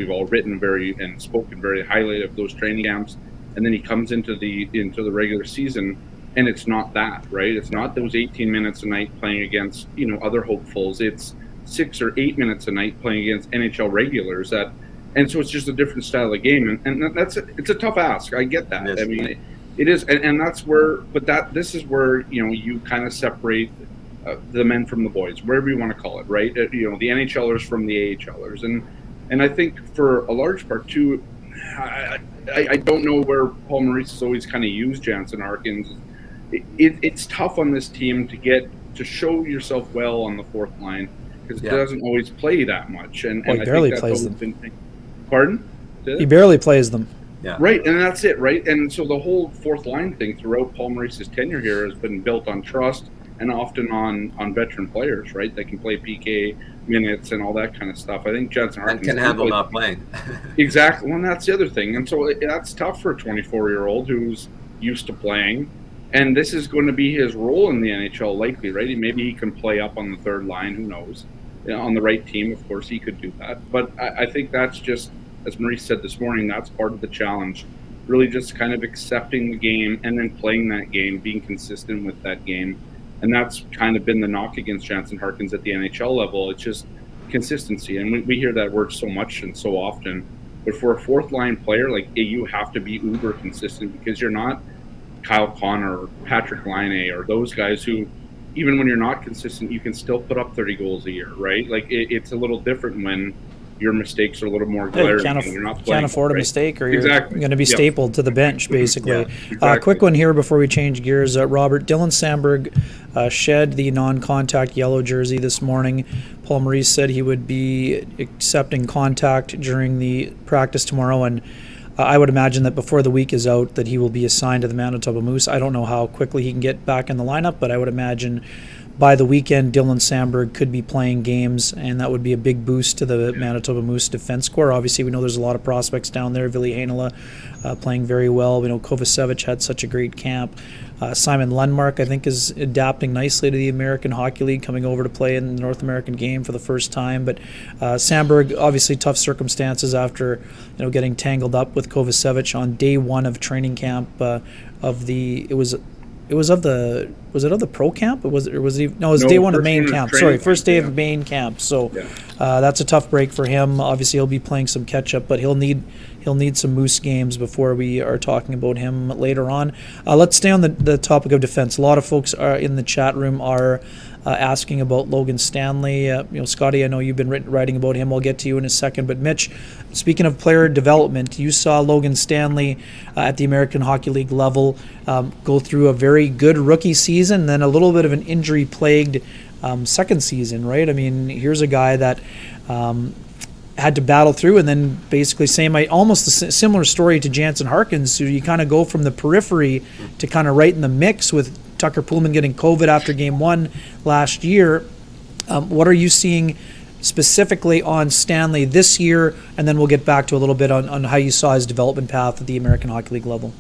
all written and spoken very highly of those training camps, and then he comes into the regular season, and it's not that, right? It's not those 18 minutes a night playing against other hopefuls. It's 6 or 8 minutes a night playing against NHL regulars. And so it's just a different style of game, and it's a tough ask. I get that. I mean, it is, and that's where. But this is where you kind of separate the men from the boys, wherever you want to call it, right? The NHLers from the AHLers, and I think for a large part too, I don't know where Paul Maurice has always kind of used Jansen Harkins. It's tough on this team to show yourself well on the fourth line, because it doesn't always play that much, and he barely plays them. Pardon? He barely plays them. Yeah. Right, and that's it, right? And so the whole fourth line thing throughout Paul Maurice's tenure here has been built on trust, and often on veteran players, right? They can play PK minutes and all that kind of stuff. I think Jansen Harkins can handle not playing. Exactly, well, and that's the other thing. And so that's tough for a 24-year-old who's used to playing. And this is going to be his role in the NHL, likely, right? Maybe he can play up on the third line, who knows? on the right team, of course, he could do that. But I think that's just, as Maurice said this morning, that's part of the challenge. Really just kind of accepting the game and then playing that game, being consistent with that game. And that's kind of been the knock against Jansen Harkins at the NHL level. It's just consistency. And we hear that word so much and so often. But for a fourth line player, like, you have to be uber consistent, because you're not Kyle Connor or Patrick Laine or those guys who, even when you're not consistent, you can still put up 30 goals a year, right? Like, it's a little different when your mistakes are a little more glaring. You're not playing, can't afford a mistake, or you're going to be Yep. stapled to the bench, basically. Yeah, exactly. Quick one here before we change gears. Robert, Dylan Sandberg shed the non-contact yellow jersey this morning. Paul Maurice said he would be accepting contact during the practice tomorrow, and I would imagine that before the week is out that he will be assigned to the Manitoba Moose. I don't know how quickly he can get back in the lineup, but I would imagine by the weekend Dylan Sandberg could be playing games, and that would be a big boost to the Manitoba Moose defense corps. Obviously, we know there's a lot of prospects down there. Ville Heinola playing very well. We know Kovacevic had such a great camp. Simon Lundmark, I think, is adapting nicely to the American Hockey League, coming over to play in the North American game for the first time. But Sandberg, obviously tough circumstances after getting tangled up with Kovacevic on day one of training camp was it of the pro camp? It was day one of main camp. Sorry, first day of main camp. So that's a tough break for him. Obviously, he'll be playing some catch up, but he'll need some Moose games before we are talking about him later on. Let's stay on the topic of defense. A lot of folks in the chat room are asking about Logan Stanley. Scotty, I know you've been writing about him. I'll get to you in a second. But Mitch, speaking of player development, you saw Logan Stanley at the American Hockey League level go through a very good rookie season, then a little bit of an injury-plagued second season, right? I mean, here's a guy that had to battle through, and then basically almost a similar story to Jansen Harkins. So you kind of go from the periphery to kind of right in the mix with Tucker Poolman getting COVID after Game 1 last year. What are you seeing specifically on Stanley this year? And then we'll get back to a little bit on how you saw his development path at the American Hockey League level.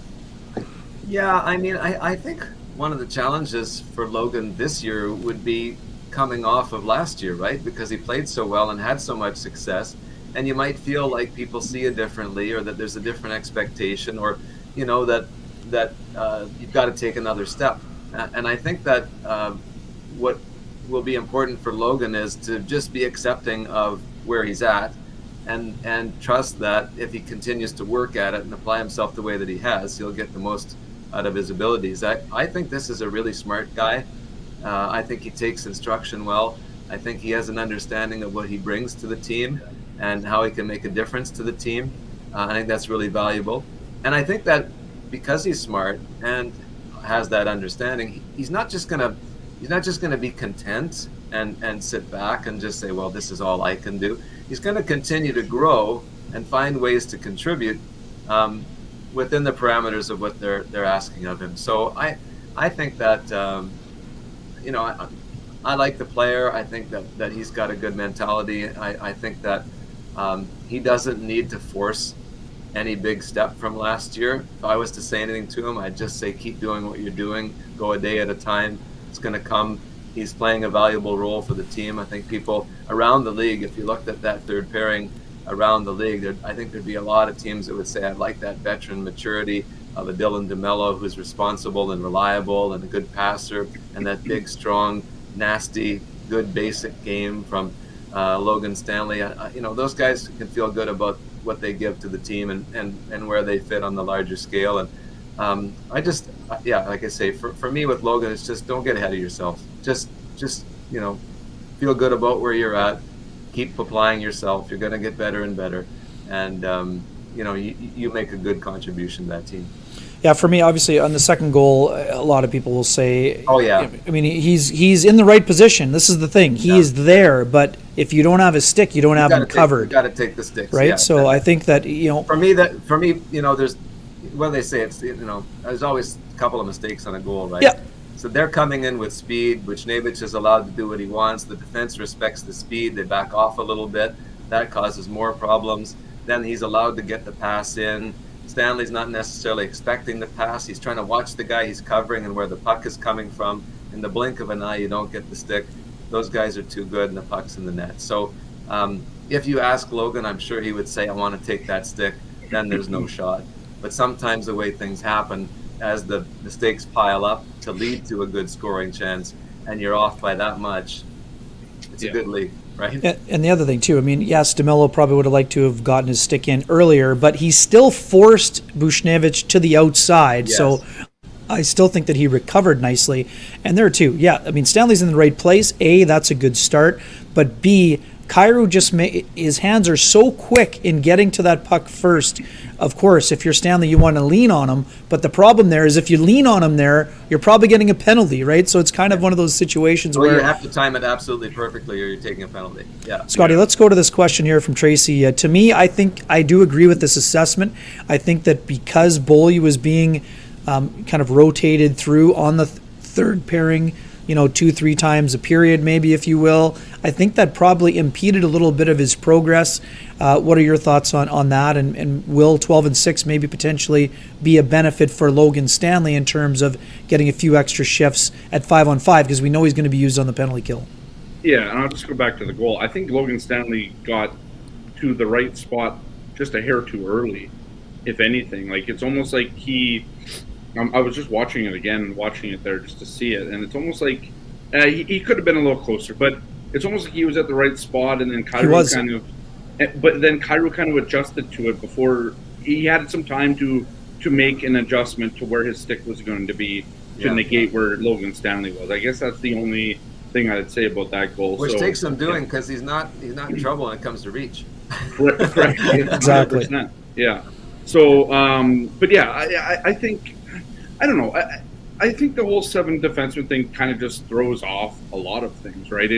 Yeah, I mean, I think one of the challenges for Logan this year would be coming off of last year, right? Because he played so well and had so much success. And you might feel like people see it differently, or that there's a different expectation, or, that you've got to take another step. And I think that what will be important for Logan is to just be accepting of where he's at, and trust that if he continues to work at it and apply himself the way that he has, he'll get the most out of his abilities. I think this is a really smart guy. I think he takes instruction well. I think he has an understanding of what he brings to the team and how he can make a difference to the team. I think that's really valuable. And I think that because he's smart and has that understanding, he's not just gonna be content and sit back and just say, well, this is all I can do. He's going to continue to grow and find ways to contribute within the parameters of what they're asking of him. So I think that I like the player. I think that he's got a good mentality. I think that he doesn't need to force any big step from last year. If I was to say anything to him, I'd just say keep doing what you're doing. Go a day at a time. It's going to come. He's playing a valuable role for the team. I think people around the league, if you looked at that third pairing around the league, I think there'd be a lot of teams that would say, I'd like that veteran maturity of a Dylan DeMello who's responsible and reliable and a good passer, and that big, strong, nasty, good basic game from Logan Stanley. Those guys can feel good about what they give to the team and where they fit on the larger scale. And like I say, for me with Logan, it's just don't get ahead of yourself. Just feel good about where you're at. Keep applying yourself. You're going to get better and better. And, you make a good contribution to that team. Yeah, for me, obviously, on the second goal, a lot of people will say, oh, yeah. I mean, he's in the right position. This is the thing. He is there, but if you don't have his stick, you don't have him covered. You got to take the sticks. Right? Yeah, so I think that, For me, there's, what do they say? It's, there's always a couple of mistakes on a goal, right? Yeah. So they're coming in with speed, which Buchnevich is allowed to do what he wants. The defense respects the speed. They back off a little bit. That causes more problems. Then he's allowed to get the pass in. Stanley's not necessarily expecting the pass. He's trying to watch the guy he's covering and where the puck is coming from. In the blink of an eye, you don't get the stick. those guys are too good and the puck's in the net. So if you ask Logan, I'm sure he would say, I want to take that stick, then there's no shot. But sometimes the way things happen, as the mistakes pile up to lead to a good scoring chance, and you're off by that much, it's a good lead, right? And the other thing, too, I mean, yes, DeMello probably would have liked to have gotten his stick in earlier, but he still forced Buchnevich to the outside. Yes. So I still think that he recovered nicely. And there, too, yeah, I mean, Stanley's in the right place. A, that's a good start. But B, Kyrou just his hands are so quick in getting to that puck first. Of course, if you're Stanley, you want to lean on him. But the problem there is if you lean on him there, you're probably getting a penalty, right? So it's kind of one of those situations where you have to time it absolutely perfectly or you're taking a penalty. Yeah. Scotty, let's go to this question here from Tracy. To me, I think I do agree with this assessment. I think that because Boley was being kind of rotated through on the third pairing, 2-3 times a period, maybe, if you will, I think that probably impeded a little bit of his progress. What are your thoughts on that? And will 12 and 6 maybe potentially be a benefit for Logan Stanley in terms of getting a few extra shifts at 5-on-5, because we know he's going to be used on the penalty kill? Yeah, and I'll just go back to the goal. I think Logan Stanley got to the right spot just a hair too early, if anything. Like, it's almost like I was just watching it there just to see it, and it's almost like he could have been a little closer, but it's almost like he was at the right spot, and then Kyrou kind of adjusted to it before he had some time to make an adjustment to where his stick was going to be to negate where Logan Stanley was. I guess that's the only thing I'd say about that goal. Which takes some doing, because he's not in trouble when it comes to reach. Correct. Exactly. 100%. Yeah. So, but yeah, I think. I don't know. I think the whole 7 defenseman thing kind of just throws off a lot of things, right?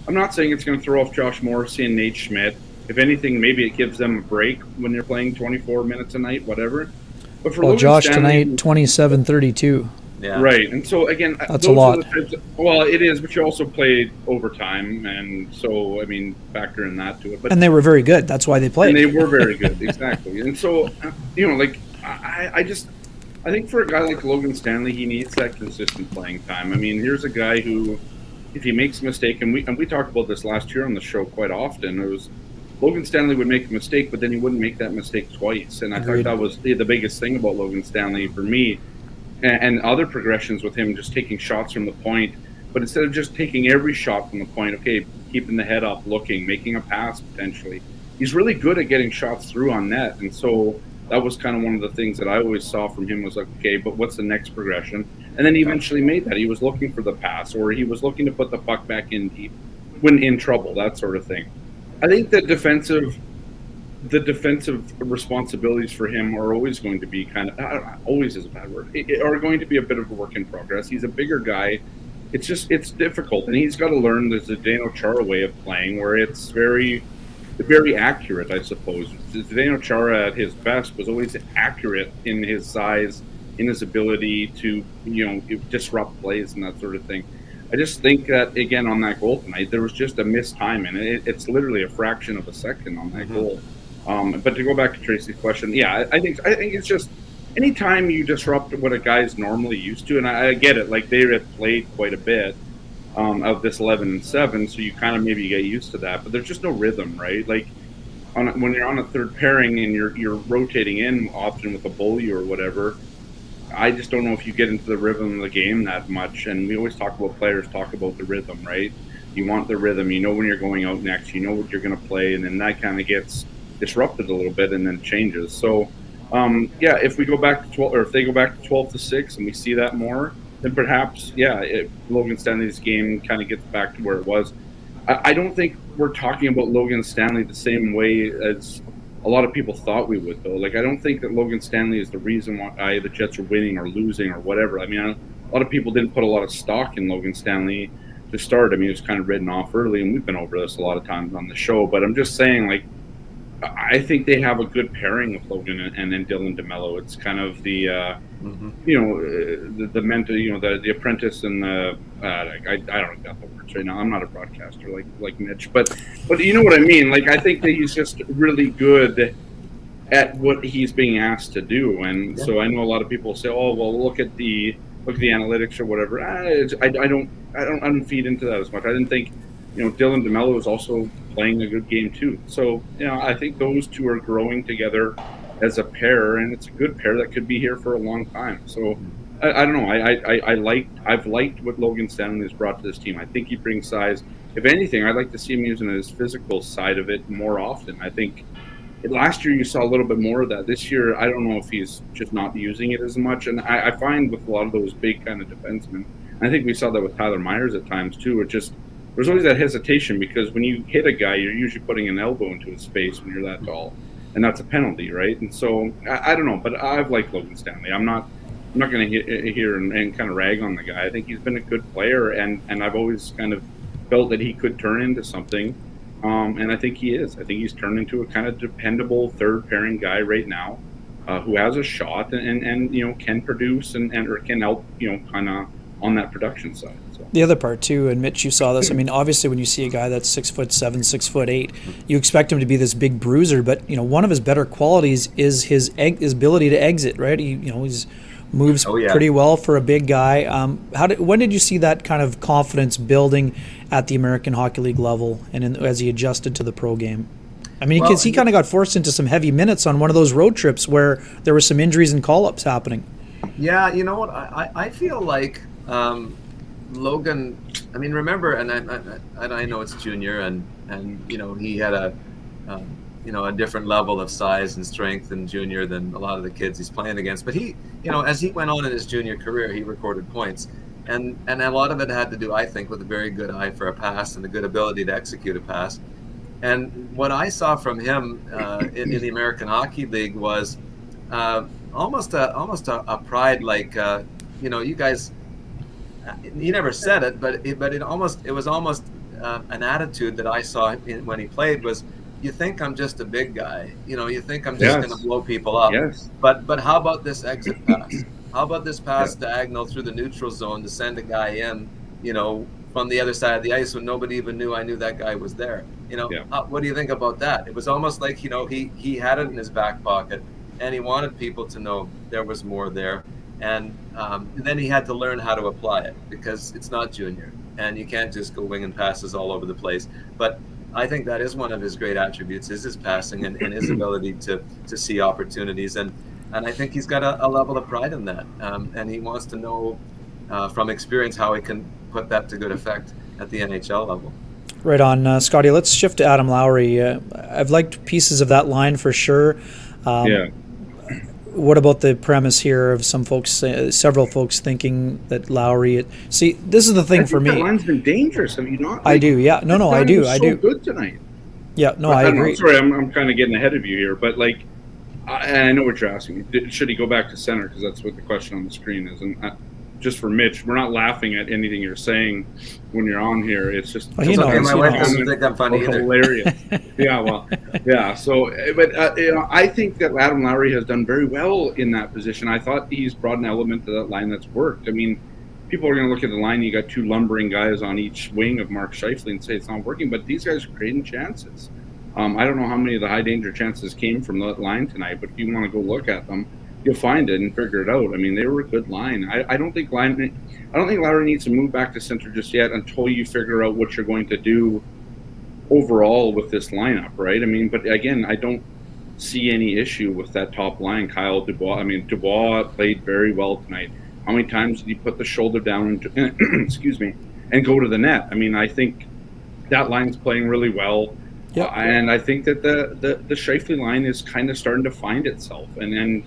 I'm not saying it's going to throw off Josh Morrissey and Nate Schmidt. If anything, maybe it gives them a break when they're playing 24 minutes a night, whatever. But for Josh Stanley, tonight, 27-32. Yeah. Right. And so, again, that's a lot. Well, it is, but you also played overtime. And so, I mean, factor in that to it. And they were very good. That's why they played. And they were very good, exactly. And so, I think for a guy like Logan Stanley, he needs that consistent playing time. I mean, here's a guy who, if he makes a mistake, and we talked about this last year on the show quite often, it was Logan Stanley would make a mistake, but then he wouldn't make that mistake twice. And I thought that was the biggest thing about Logan Stanley for me, and other progressions with him, just taking shots from the point. But instead of just taking every shot from the point, okay, keeping the head up, looking, making a pass potentially, he's really good at getting shots through on net. And so that was kind of one of the things that I always saw from him was like, okay, but what's the next progression? And then he eventually made that. He was looking for the pass, or he was looking to put the puck back in deep when in trouble, that sort of thing. I think the defensive responsibilities for him are always going to be always is a bad word, are going to be a bit of a work in progress. He's a bigger guy. It's difficult, and he's got to learn the Zdeno Chara way of playing, where it's very accurate, I suppose. Zdeno Chara at his best was always accurate in his size, in his ability to, disrupt plays and that sort of thing. I just think that, again, on that goal tonight, there was just a missed time, and it's literally a fraction of a second on that goal. But to go back to Tracy's question, yeah, I think it's just anytime you disrupt what a guy's normally used to, and I get it, like they had played quite a bit of this 11 and 7, so you kind of maybe get used to that, but there's just no rhythm, right? Like when you're on a third pairing and you're rotating in often with a bully or whatever, I just don't know if you get into the rhythm of the game that much. And we always talk about players talk about the rhythm, right? You want the rhythm, you know when you're going out next, you know what you're going to play, and then that kind of gets disrupted a little bit and then changes. So if we go back to 12, or if they go back to 12-6 and we see that more, then perhaps, Logan Stanley's game kind of gets back to where it was. I don't think we're talking about Logan Stanley the same way as a lot of people thought we would, though. Like, I don't think that Logan Stanley is the reason why the Jets are winning or losing or whatever. I mean, a lot of people didn't put a lot of stock in Logan Stanley to start. I mean, it was kind of written off early, and we've been over this a lot of times on the show. But I'm just saying, like, I think they have a good pairing with Logan and then Dylan DeMello. It's kind of the the mentor, the apprentice and the I don't got the words right now. I'm not a broadcaster like Mitch, but you know what I mean. Like, I think that he's just really good at what he's being asked to do, and so I know a lot of people say, oh well, look at the look at the analytics or whatever. I don't feed into that as much. I didn't think, Dylan DeMello is also playing a good game too. So, I think those two are growing together as a pair, and it's a good pair that could be here for a long time. So, I don't know. I've liked what Logan Stanley has brought to this team. I think he brings size. If anything, I'd like to see him using his physical side of it more often. I think last year you saw a little bit more of that. This year, I don't know if he's just not using it as much. And I find with a lot of those big kind of defensemen, I think we saw that with Tyler Myers at times too. There's always that hesitation because when you hit a guy, you're usually putting an elbow into his face when you're that tall, and that's a penalty, right? And so I don't know, but I've liked Logan Stanley. I'm not going to hear and kind of rag on the guy. I think he's been a good player, and I've always kind of felt that he could turn into something. And I think he is. I think he's turned into a kind of dependable third pairing guy right now, who has a shot and can produce and or can help kind of on that production side. So. The other part too, and Mitch, you saw this. I mean, obviously, when you see a guy that's 6'7", 6'8", you expect him to be this big bruiser. But one of his better qualities is his ability to exit. Right? He's moves pretty well for a big guy. When did you see that kind of confidence building at the American Hockey League level, and as he adjusted to the pro game? I mean, because he kind of got forced into some heavy minutes on one of those road trips where there were some injuries and call-ups happening. Yeah, you know what? I feel like Logan. I mean, remember, and I know it's junior, and he had a different level of size and strength in junior than a lot of the kids he's playing against. But he, as he went on in his junior career, he recorded points. And a lot of it had to do, I think, with a very good eye for a pass and a good ability to execute a pass. And what I saw from him in the American Hockey League was almost a pride, like, you guys, he never said it, but it was almost an attitude that I saw when he played was, you think I'm just a big guy, you think I'm just going to blow people up. Yes. But how about this exit pass? How about this pass diagonal through the neutral zone to send a guy in, from the other side of the ice when nobody even knew I knew that guy was there? What do you think about that? It was almost like, he had it in his back pocket, and he wanted people to know there was more there. And then he had to learn how to apply it, because it's not junior, and you can't just go winging passes all over the place. But I think that is one of his great attributes, is his passing and his ability to see opportunities. And I think he's got a level of pride in that. And he wants to know from experience how he can put that to good effect at the NHL level. Right on. Scotty, let's shift to Adam Lowry. I've liked pieces of that line for sure. What about the premise here of several folks thinking that Lowry? See, this is the thing for me. That line's been dangerous. Have you not? I do. Yeah. No. I do. I do. Good tonight. Yeah. No. I agree. Sorry, I'm kind of getting ahead of you here, but I know what you're asking me. Should he go back to center? Because that's what the question on the screen is. And just for Mitch, we're not laughing at anything you're saying when you're on here. It's just my wife doesn't think I'm funny either. Hilarious. So, but I think that Adam Lowry has done very well in that position. I thought he's brought an element to that line that's worked. I mean, people are going to look at the line. You got two lumbering guys on each wing of Mark Scheifele and say it's not working. But these guys are creating chances. I don't know how many of the high danger chances came from that line tonight, but if you want to go look at them, you'll find it and figure it out. I mean, they were a good line. I don't think Lowry needs to move back to center just yet until you figure out what you're going to do overall with this lineup, right? I mean, but again, I don't see any issue with that top line. Kyle Dubois. I mean, Dubois played very well tonight. How many times did he put the shoulder down and excuse me, and go to the net? I mean, I think that line's playing really well. Yeah, and I think that the Scheifele line is kind of starting to find itself, and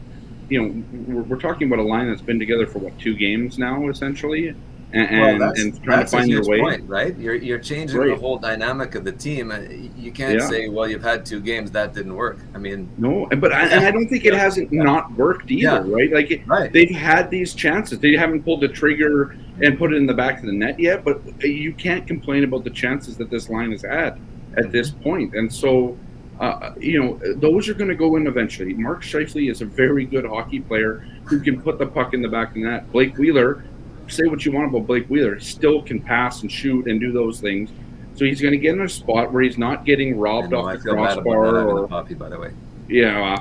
we're talking about a line that's been together for 2 games now, essentially, and trying to find your way. Point, right? You're changing the whole dynamic of the team. You can't say, well, you've had 2 games that didn't work. I mean, no, but I don't think it hasn't not worked either, right? They've had these chances. They haven't pulled the trigger and put it in the back of the net yet, but you can't complain about the chances that this line has had at this point. And so, those are going to go in eventually. Mark Scheifele is a very good hockey player who can put the puck in the back of the net. Blake Wheeler, say what you want about Blake Wheeler, still can pass and shoot and do those things. So he's going to get in a spot where he's not getting robbed off the crossbar. Puppy, by the way. Yeah,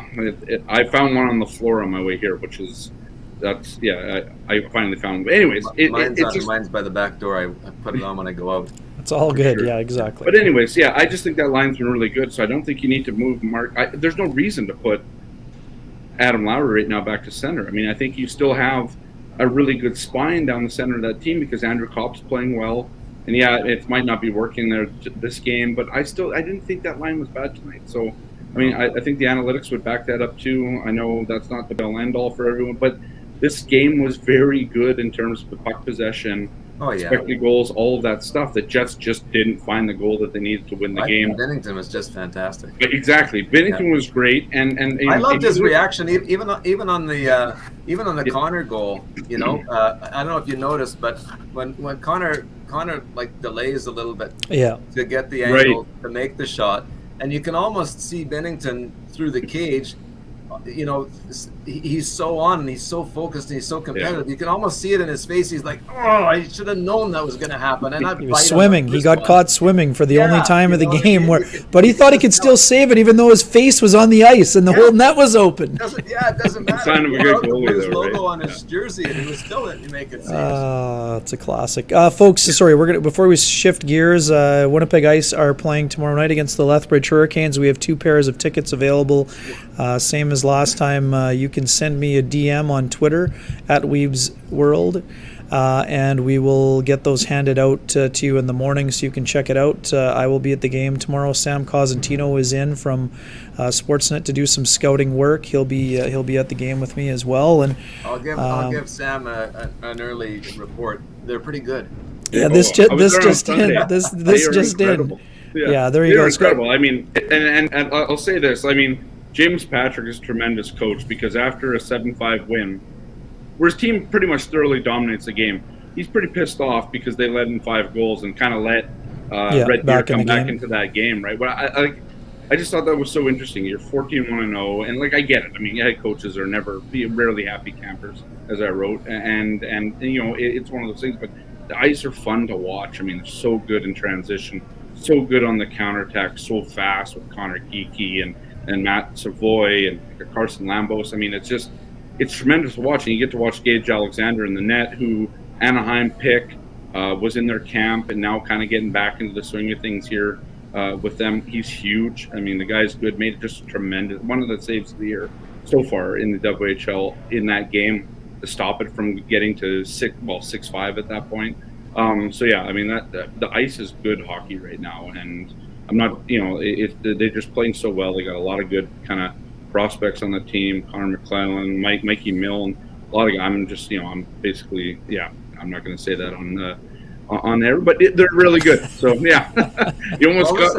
I found one on the floor on my way here, which is that's I finally found. But anyways, it's just mine's by the back door. I put it on when I go out. It's all good. sure. Yeah, exactly. But anyways, I just think that line's been really good. So I don't think you need to move Mark. There's no reason to put Adam Lowry right now back to center. I mean, I think you still have a really good spine down the center of that team because Andrew Kopp's playing well. And it might not be working there this game, but I didn't think that line was bad tonight. So, I mean, I think the analytics would back that up too. I know that's not the bell end all for everyone, but this game was very good in terms of the puck possession, expected goals, all of that stuff. The Jets just didn't find the goal that they needed to win the game. Binnington was just fantastic. Exactly, Binnington was great, and I loved his reaction, even on the Connor goal. You know, I don't know if you noticed, but when Connor like delays a little bit to get the angle to make the shot, and you can almost see Binnington through the cage. You know, he's so on and he's so focused and he's so competitive. You can almost see it in his face. He's like, "Oh, I should have known that was going to happen." And he was swimming. He got caught swimming for the only time of the game but he thought he could still save it, even though his face was on the ice and the whole net was open. It doesn't matter. Sign of a good goalie, his logo on his jersey, and he was still in. You make it safe. It's a classic, folks. Sorry, before we shift gears. Winnipeg Ice are playing tomorrow night against the Lethbridge Hurricanes. We have 2 pairs of tickets available, same as last time. You can send me a DM on Twitter at WeebsWorld, and we will get those handed out to you in the morning so you can check it out. I will be at the game tomorrow. Sam Cosentino is in from Sportsnet to do some scouting work. He'll be at the game with me as well. And I'll give Sam an early report. They're pretty good. This just in. Yeah, there you go. Incredible. I mean, and I'll say this. I mean, James Patrick is a tremendous coach because after a 7-5 win, where his team pretty much thoroughly dominates the game, he's pretty pissed off because they let in 5 goals and kind of let Red Deer come back into that game, right? But I just thought that was so interesting. You're 14-1-0, and I get it. I mean, head coaches are rarely happy campers, as I wrote, and you know, it's one of those things. But the Ice are fun to watch. I mean, they're so good in transition, so good on the counterattack, so fast with Connor Geekie and Matt Savoy and Carson Lambos. I mean, it's tremendous to watch. And you get to watch Gage Alexander in the net, who Anaheim pick was in their camp and now kind of getting back into the swing of things here with them. He's huge. I mean, the guy's good. Made just tremendous. One of the saves of the year so far in the WHL in that game to stop it from getting to 6-5 at that point. So yeah, I mean the Ice is good hockey right now, and I'm not, you know, they're just playing so well. They got a lot of good kind of prospects on the team. Connor McClellan, Mikey Milne, a lot of guys. I'm just, you know, I'm basically, I'm not going to say that on there, but they're really good. So yeah, you almost got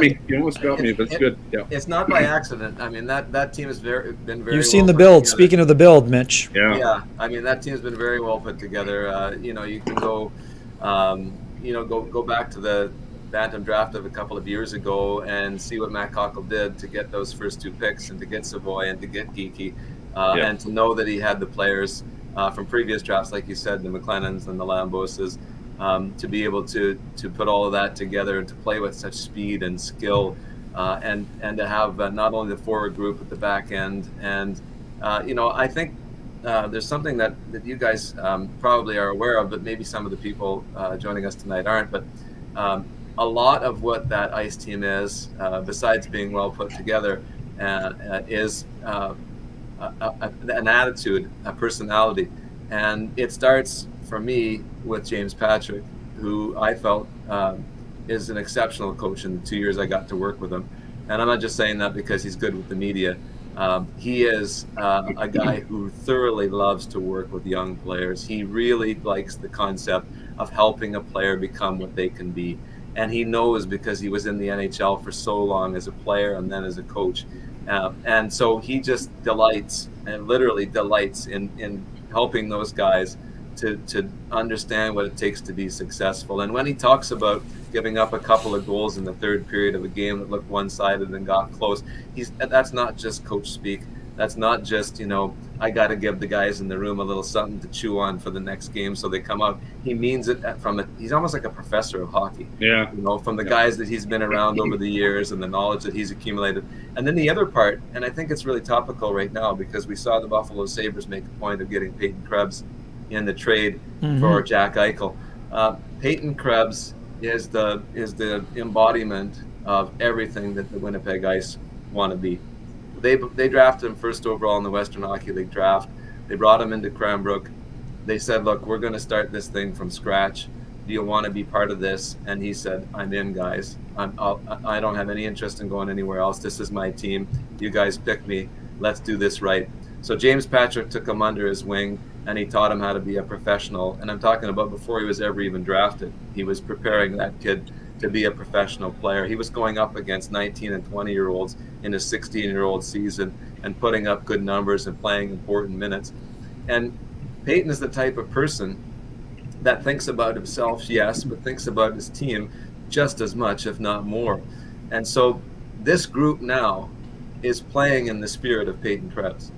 me, but it's good. Yeah, it's not by accident. I mean that team has been very. You've seen the build. Together. Speaking of the build, Mitch. Yeah. I mean that team's been very well put together. You know, you can go, go back to the Bantam draft of a couple of years ago and see what Matt Cockle did to get those first 2 picks and to get Savoy and to get Geekie, and to know that he had the players from previous drafts, like you said, the McLennans and the Lamboses, to be able to put all of that together and to play with such speed and skill, and to have not only the forward group at the back end. And I think there's something that you guys probably are aware of, but maybe some of the people joining us tonight aren't. But a lot of what that Ice team is, besides being well put together, is an attitude, a personality. And it starts, for me, with James Patrick, who I felt is an exceptional coach in the 2 years I got to work with him. And I'm not just saying that because he's good with the media. He is a guy who thoroughly loves to work with young players. He really likes the concept of helping a player become what they can be. And he knows, because he was in the NHL for so long as a player and then as a coach. And so he just delights, and literally delights in helping those guys to understand what it takes to be successful. And when he talks about giving up a couple of goals in the third period of a game that looked one-sided and got close, that's not just coach speak. That's not just, I got to give the guys in the room a little something to chew on for the next game, so they come out. He means it he's almost like a professor of hockey. Yeah. From the guys that he's been around over the years and the knowledge that he's accumulated. And then the other part, and I think it's really topical right now because we saw the Buffalo Sabres make a point of getting Peyton Krebs in the trade for Jack Eichel. Peyton Krebs is the embodiment of everything that the Winnipeg Ice want to be. They drafted him first overall in the Western Hockey League draft. They brought him into Cranbrook. They said, look, we're going to start this thing from scratch. Do you want to be part of this? And he said, I'm in, guys. I don't have any interest in going anywhere else. This is my team. You guys pick me. Let's do this right. So James Patrick took him under his wing, and he taught him how to be a professional. And I'm talking about before he was ever even drafted. He was preparing that kid to be a professional player. He was going up against 19 and 20-year-olds in his 16-year-old season and putting up good numbers and playing important minutes. And Peyton is the type of person that thinks about himself, yes, but thinks about his team just as much, if not more. And so this group now is playing in the spirit of Peyton Krebs.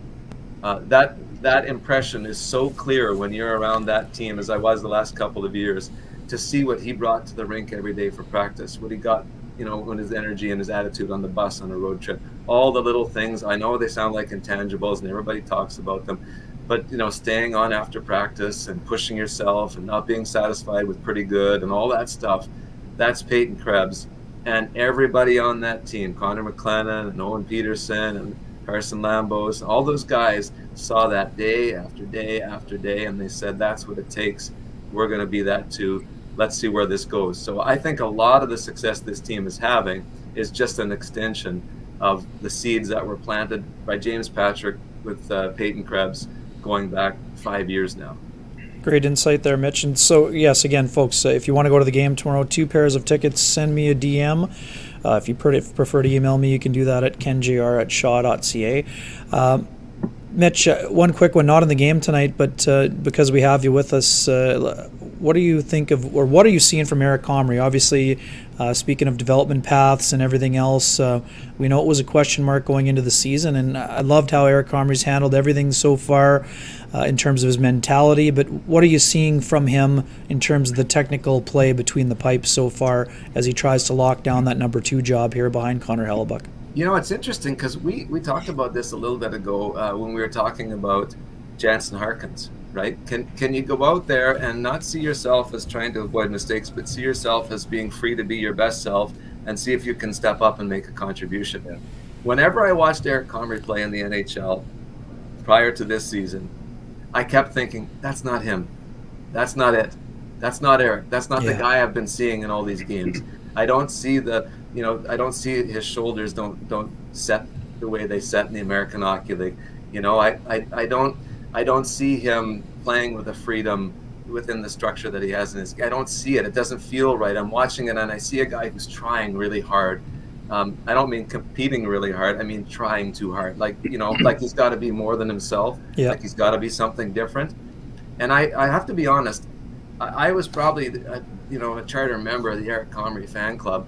That impression is so clear when you're around that team, as I was the last couple of years, to see what he brought to the rink every day for practice, what he got, when his energy and his attitude on the bus on a road trip, all the little things. I know they sound like intangibles and everybody talks about them, but staying on after practice and pushing yourself and not being satisfied with pretty good and all that stuff, that's Peyton Krebs. And everybody on that team, Connor McLennan and Owen Peterson and Carson Lambos, all those guys saw that day after day after day, and they said, that's what it takes. We're going to be that too. Let's see where this goes. So I think a lot of the success this team is having is just an extension of the seeds that were planted by James Patrick with Peyton Krebs going back 5 years now. Great insight there, Mitch. And so, yes, again, folks, if you want to go to the game tomorrow, 2 pairs of tickets, send me a DM. If you prefer to email me, you can do that at kenjr@shaw.ca. Mitch, one quick one, not in the game tonight, but because we have you with us, what do you think of, or what are you seeing from Eric Comrie? Obviously, speaking of development paths and everything else, we know it was a question mark going into the season, and I loved how Eric Comrie's handled everything so far in terms of his mentality, but what are you seeing from him in terms of the technical play between the pipes so far as he tries to lock down that number 2 job here behind Connor Hellebuck? It's interesting because we talked about this a little bit ago when we were talking about Jansen Harkins, right? Can you go out there and not see yourself as trying to avoid mistakes, but see yourself as being free to be your best self and see if you can step up and make a contribution? Yeah. Whenever I watched Eric Comrie play in the NHL prior to this season, I kept thinking, that's not him. That's not it. That's not Eric. That's not the guy I've been seeing in all these games. I don't see I don't see his shoulders don't set the way they set in the American Hockey League. I don't see him playing with a freedom within the structure that he has in his. I don't see it. It doesn't feel right. I'm watching it and I see a guy who's trying really hard. I don't mean competing really hard. I mean trying too hard. Like he's got to be more than himself. Yeah. Like he's got to be something different. And I have to be honest. I was probably a charter member of the Eric Comrie fan club,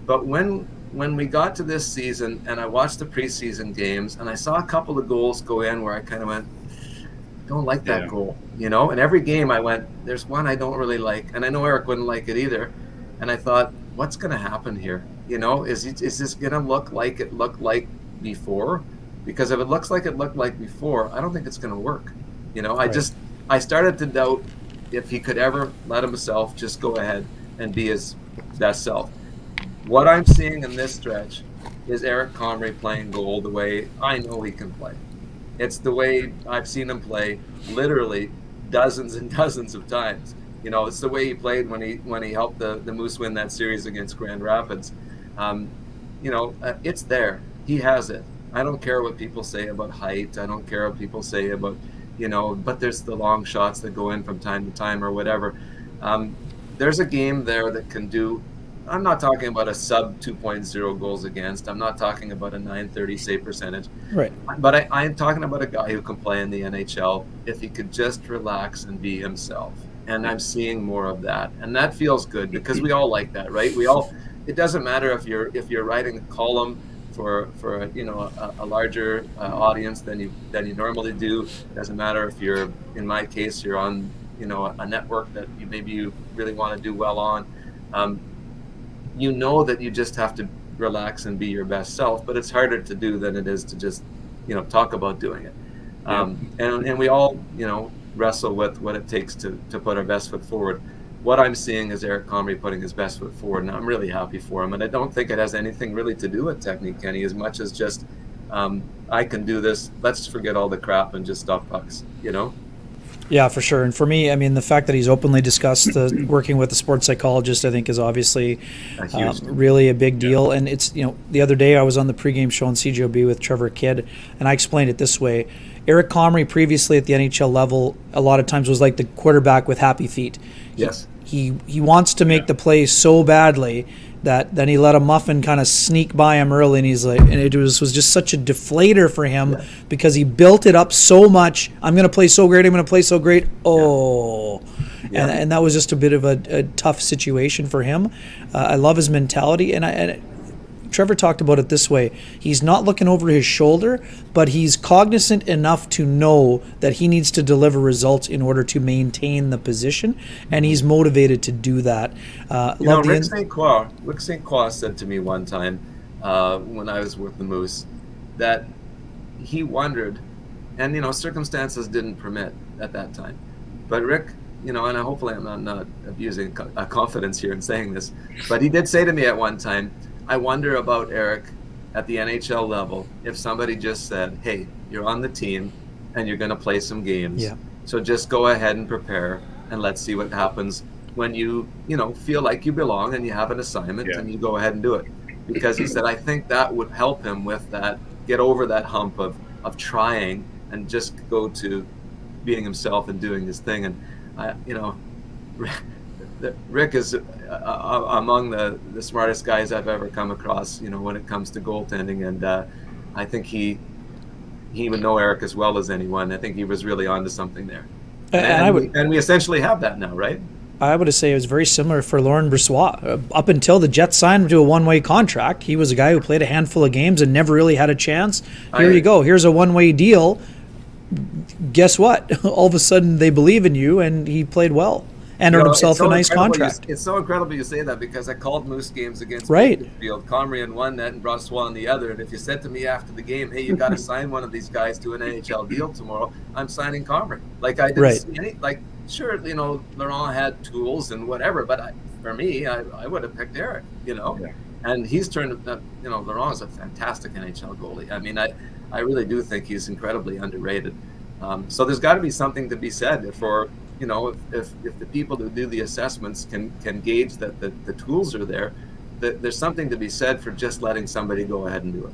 but when we got to this season and I watched the preseason games and I saw a couple of goals go in where I kind of went, don't like that goal, and every game I went, there's one I don't really like, and I know Eric wouldn't like it either, and I thought, what's going to happen here? Is this going to look like it looked like before? Because if it looks like it looked like before, I don't think it's going to work. Right. I started to doubt if he could ever let himself just go ahead and be his best self. What I'm seeing in this stretch is Eric Comrie playing goal the way I know he can play. It's the way I've seen him play literally dozens and dozens of times. It's the way he played when he helped the Moose win that series against Grand Rapids. It's there. He has it. I don't care what people say about height. I don't care what people say about but there's the long shots that go in from time to time or whatever. There's a game there that can do, I'm not talking about a sub 2.0 goals against. I'm not talking about a 930 save percentage. Right. But I'm talking about a guy who can play in the NHL if he could just relax and be himself. And I'm seeing more of that. And that feels good because we all like that, right? It doesn't matter if you're writing a column for a larger audience than you normally do. Doesn't matter if you're, in my case, you're on a network that you really want to do well on. That you just have to relax and be your best self, but it's harder to do than it is to just talk about doing it. And we all wrestle with what it takes to put our best foot forward. What I'm seeing is Eric Comrie putting his best foot forward, and I'm really happy for him. And I don't think it has anything really to do with technique, Kenny, as much as just I can do this. Let's forget all the crap and just stop pucks. Yeah, for sure. And for me, I mean, the fact that he's openly discussed working with a sports psychologist, I think, is obviously really a big deal. And it's, the other day I was on the pregame show on CJOB with Trevor Kidd, and I explained it this way. Eric Comrie previously at the NHL level a lot of times was like the quarterback with happy feet. Yes. He wants to make the play so badly that then he let a muffin kind of sneak by him early, and he's like, and it was just such a deflator for him because he built it up so much. I'm going to play so great. I'm going to play so great. Oh, and that was just a bit of a tough situation for him. I love his mentality, and Trevor talked about it this way. He's not looking over his shoulder, but he's cognizant enough to know that he needs to deliver results in order to maintain the position, and he's motivated to do that. Rick St. Croix said to me one time when I was with the Moose that he wondered, and circumstances didn't permit at that time, but Rick, and hopefully I'm not abusing confidence here in saying this, but he did say to me at one time, I wonder about Eric at the NHL level if somebody just said, hey, you're on the team and you're going to play some games. Yeah. So just go ahead and prepare and let's see what happens when you feel like you belong and you have an assignment and you go ahead and do it. Because he said, I think that would help him with that, get over that hump of trying and just go to being himself and doing his thing. And, Rick is among the smartest guys I've ever come across, when it comes to goaltending. And I think he would know Eric as well as anyone. I think he was really onto something there. And we essentially have that now, right? I would say it was very similar for Laurent Brossoit. Up until the Jets signed him to a one-way contract, he was a guy who played a handful of games and never really had a chance. Here you go. Here's a one-way deal. Guess what? All of a sudden they believe in you, and he played well. And earned himself a nice contract. It's so incredible you say that because I called Moose games against Field, Comrie in one net and Brossoit in the other. And if you said to me after the game, hey, you got to sign one of these guys to an NHL deal tomorrow, I'm signing Comrie. Like I didn't see any, sure, Laurent had tools and whatever, but for me, I would have picked Eric, And he's turned, Laurent is a fantastic NHL goalie. I mean, I really do think he's incredibly underrated. So there's got to be something to be said for, if the people who do the assessments can gauge that the tools are there, that there's something to be said for just letting somebody go ahead and do it.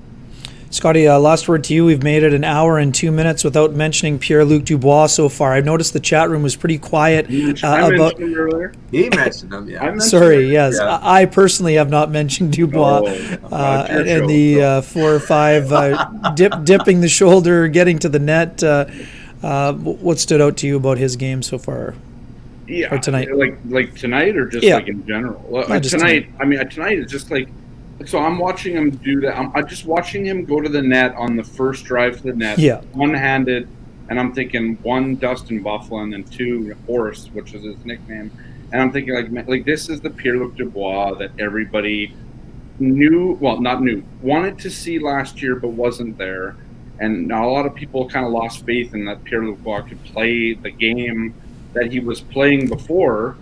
Scotty, last word to you. We've made it an hour and 2 minutes without mentioning Pierre-Luc Dubois so far. I've noticed the chat room was pretty quiet I mentioned him earlier. He mentioned him, yeah. Yes. Yeah. I personally have not mentioned Dubois. And the 4 or 5 dipping the shoulder, getting to the net. What stood out to you about his game so far? Yeah, or tonight, like tonight, or just like in general. Tonight, I mean, tonight is just like. So I'm watching him do that. I'm just watching him go to the net on the first drive to the net, one-handed, and I'm thinking 1, Dustin Byfuglien, and 2, Horse, which is his nickname. And I'm thinking like this is the Pierre-Luc Dubois that everybody knew, well, not knew, wanted to see last year, but wasn't there. And a lot of people kind of lost faith in that Pierre-Luc Dubois could play the game that he was playing before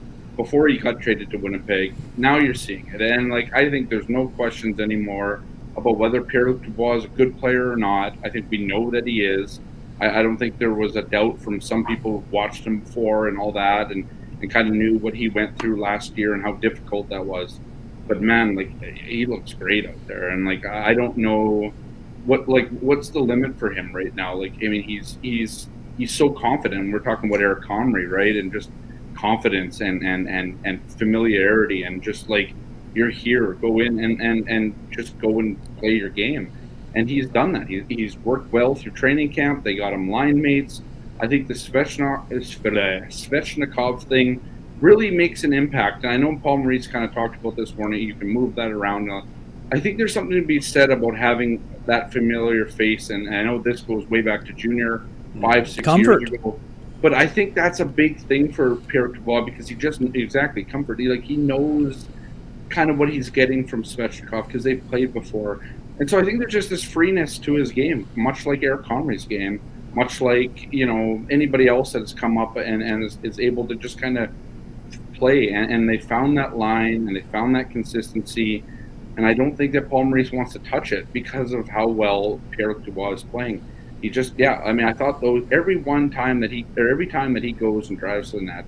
he got traded to Winnipeg. Now you're seeing it. And I think there's no questions anymore about whether Pierre-Luc Dubois is a good player or not. I think we know that he is. I don't think there was a doubt from some people who've watched him before and all that and kind of knew what he went through last year and how difficult that was. But man, he looks great out there. And I don't know what's the limit for him right now. I mean, he's so confident. We're talking about Eric Comrie, right? And just confidence and familiarity and just you're here, go in and just go and play your game. And he's done that. He's worked well through training camp. They got him line mates. I think the Svechnikov thing really makes an impact. And I know Paul Maurice kind of talked about this morning. You can move that around. I think there's something to be said about having that familiar face, and I know this goes way back to junior, 5-6 Comfort. years ago. But I think that's a big thing for Pierre Dubois because he just exactly comfort. He knows kind of what he's getting from Svechnikov because they've played before, and so I think there's just this freeness to his game, much like Eric Comrie's game, much like anybody else that has come up and is able to just kind of play, and they found that line and they found that consistency. And I don't think that Paul Maurice wants to touch it because of how well Pierre Dubois is playing. He just, I thought every time that he goes and drives to the net,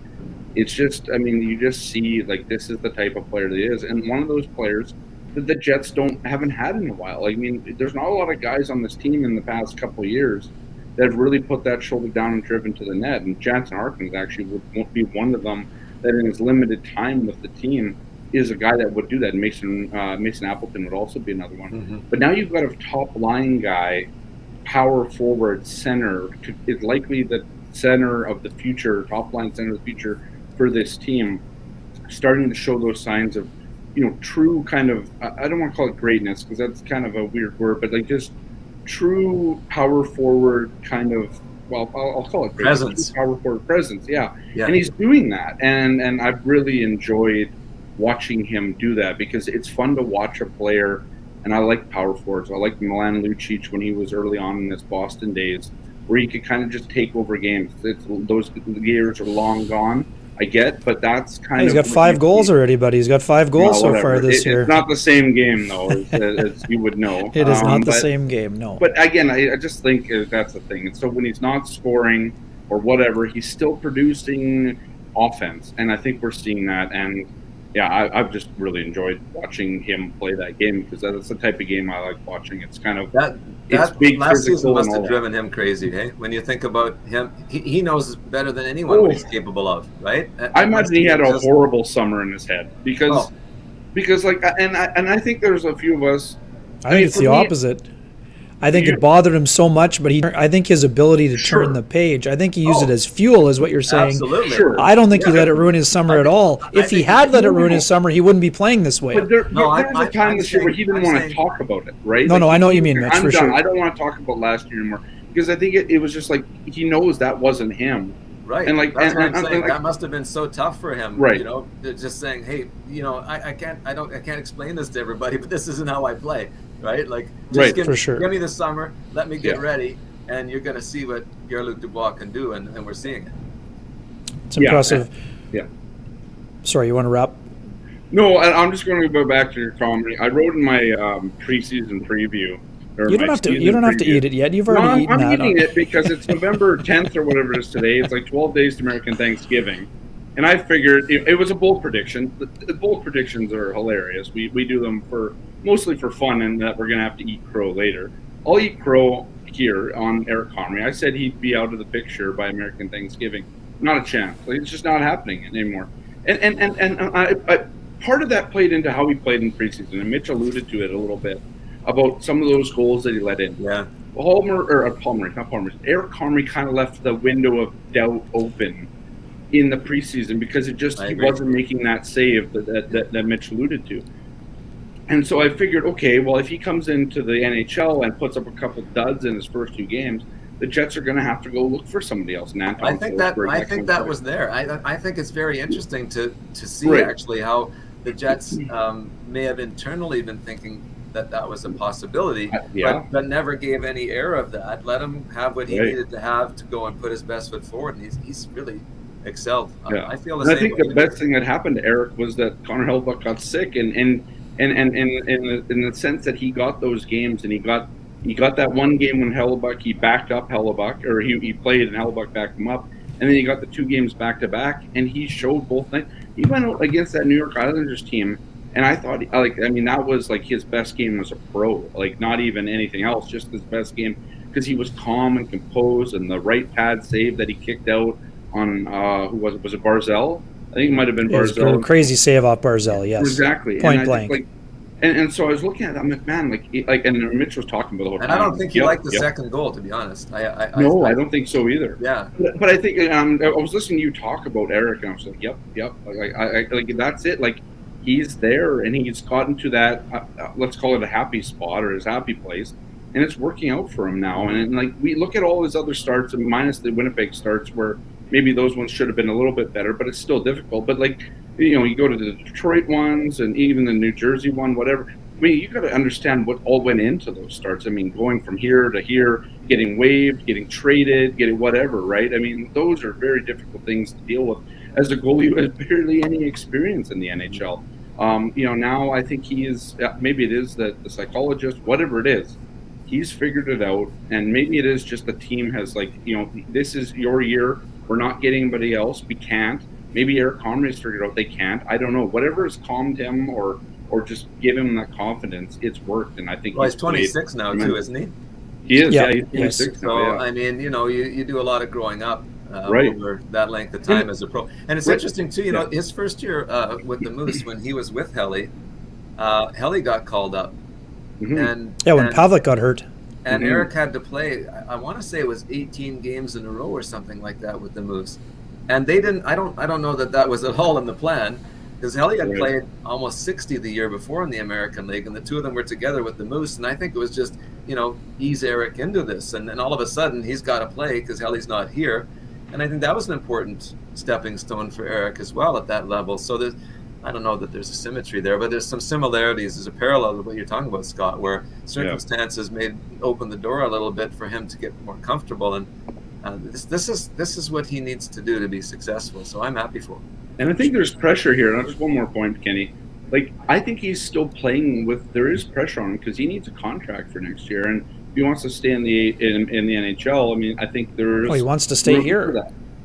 it's just, you just see like this is the type of player that he is, and one of those players that the Jets haven't had in a while. There's not a lot of guys on this team in the past couple of years that have really put that shoulder down and driven to the net. And Jansen Harkins actually would be one of them that in his limited time with the team is a guy that would do that. Mason Appleton would also be another one. Mm-hmm. But now you've got a top line guy, power forward, center, is likely the center of the future, top line center of the future for this team, starting to show those signs of, true kind of, I don't want to call it greatness because that's kind of a weird word, but like just true power forward kind of, well, I'll call it presence. Power forward presence, yeah. And he's doing that, and I've really enjoyed watching him do that because it's fun to watch a player, and I like power forwards. I like Milan Lucic when he was early on in his Boston days, where he could kind of just take over games. Those years are long gone, I get, but that's kind of... He's got 5 goals already, buddy. He's got 5 goals so far this year. It's not the same game, though, as you would know. It is not the same game, no. But again, I just think that's the thing. And so when he's not scoring or whatever, he's still producing offense, and I think we're seeing that. And yeah, I've just really enjoyed watching him play that game because that's the type of game I like watching. It's kind of it's big. Last season must have that. driven him crazy. Hey, when you think about him, he knows better than anyone what he's capable of, right? I imagine he had a horrible summer in his head because like, and I think there's a few of us. I think it's the opposite. I think it bothered him so much, but I think his ability to turn the page, I think he used it as fuel, is what you're saying. Absolutely. Sure. I don't think he let it ruin his summer at all. If he had let it ruin his summer, he wouldn't be playing this way. But there's a time this year where he didn't want to talk about it, right? No, I know what you mean, Mitch, I'm for done. sure. I don't want to talk about last year anymore because I think it was just like he knows that wasn't him. Right, and like that's what I'm saying. Like, that must have been so tough for him, right? Just saying, hey, I can't explain this to everybody, but this isn't how I play, right? Like, just give me the summer, let me get ready, and you're going to see what Pierre-Luc Dubois can do, and we're seeing it. It's impressive. Yeah. Sorry, you want to wrap? No, I'm just going to go back to your comedy. I wrote in my preseason preview. You don't have to eat it yet. You've already eaten that. I'm eating it because it's November 10th or whatever it is today. It's like 12 days to American Thanksgiving. And I figured it was a bold prediction. The bold predictions are hilarious. We do them mostly for fun and that we're going to have to eat crow later. I'll eat crow here on Eric Comrie. I said he'd be out of the picture by American Thanksgiving. Not a chance. Like, it's just not happening anymore. And I part of that played into how he played in preseason. And Mitch alluded to it a little bit about some of those goals that he let in. Yeah. Eric Comrie kind of left the window of doubt open in the preseason because he wasn't making that save that Mitch alluded to. And so I figured, okay, well, if he comes into the NHL and puts up a couple duds in his first 2 games, the Jets are going to have to go look for somebody else. And I think that was there. I think it's very interesting to see actually how the Jets may have internally been thinking that was a possibility, but never gave any air of that. Let him have what he needed to have to go and put his best foot forward, and he's really excelled. I feel the same. I think the best thing that happened to Eric was that Connor Hellebuyck got sick, and in the sense that he got those games, and he got that one game when he backed up Hellebuyck, or he played and Hellebuyck backed him up, and then he got the 2 games back to back, and he showed both nights. He went out against that New York Islanders team. And I thought, that was like his best game as a pro, like not even anything else, just his best game because he was calm and composed, and the right pad save that he kicked out on, who was it? Was it Barzell? I think it might have been Barzell. It was a crazy save off Barzell, yes. Exactly. Point blank. And so I was looking at it, I'm like, man, and Mitch was talking about the whole time. And I don't think he liked the second goal, to be honest. I don't think so either. Yeah. But I think I was listening to you talk about Eric, and I was like, yep. Like that's it. Like, he's there and he's gotten to that, let's call it a happy spot or his happy place. And it's working out for him now. And like we look at all his other starts, minus the Winnipeg starts, where maybe those ones should have been a little bit better, but it's still difficult. But like, you go to the Detroit ones and even the New Jersey one, whatever. I mean, you got to understand what all went into those starts. I mean, going from here to here, getting waived, getting traded, getting whatever, right? I mean, those are very difficult things to deal with as a goalie who has barely any experience in the NHL. Now I think he is, maybe it is the psychologist, whatever it is, he's figured it out. And maybe it is just the team has like, this is your year. We're not getting anybody else. We can't. Maybe Eric Comrie's figured out they can't. I don't know. Whatever has calmed him or just give him that confidence, it's worked. And I think he's 26 now too, isn't he? He is. Yeah, he's 26 now. So, I mean, you do a lot of growing up right. over that length of time as a pro. And it's interesting too, his first year with the Moose, when he was with Helly, Helly got called up. Mm-hmm. And Pavlik got hurt. And Eric had to play, I want to say it was 18 games in a row or something like that with the Moose. And they didn't, I don't know that was at all in the plan, because Helly had played almost 60 the year before in the American League, and the two of them were together with the Moose. And I think it was just, ease Eric into this. And then all of a sudden he's got to play because Helly's not here. And I think that was an important stepping stone for Eric as well at that level. So I don't know that there's a symmetry there, but there's some similarities. There's a parallel to what you're talking about, Scott, where circumstances may open the door a little bit for him to get more comfortable. And this is what he needs to do to be successful. So I'm happy for him. And I think there's pressure here. And just one more point, Kenny. Like, I think he's still playing there is pressure on him because he needs a contract for next year. And if he wants to stay in the NHL, I mean, I think there's... Well, he wants to stay here.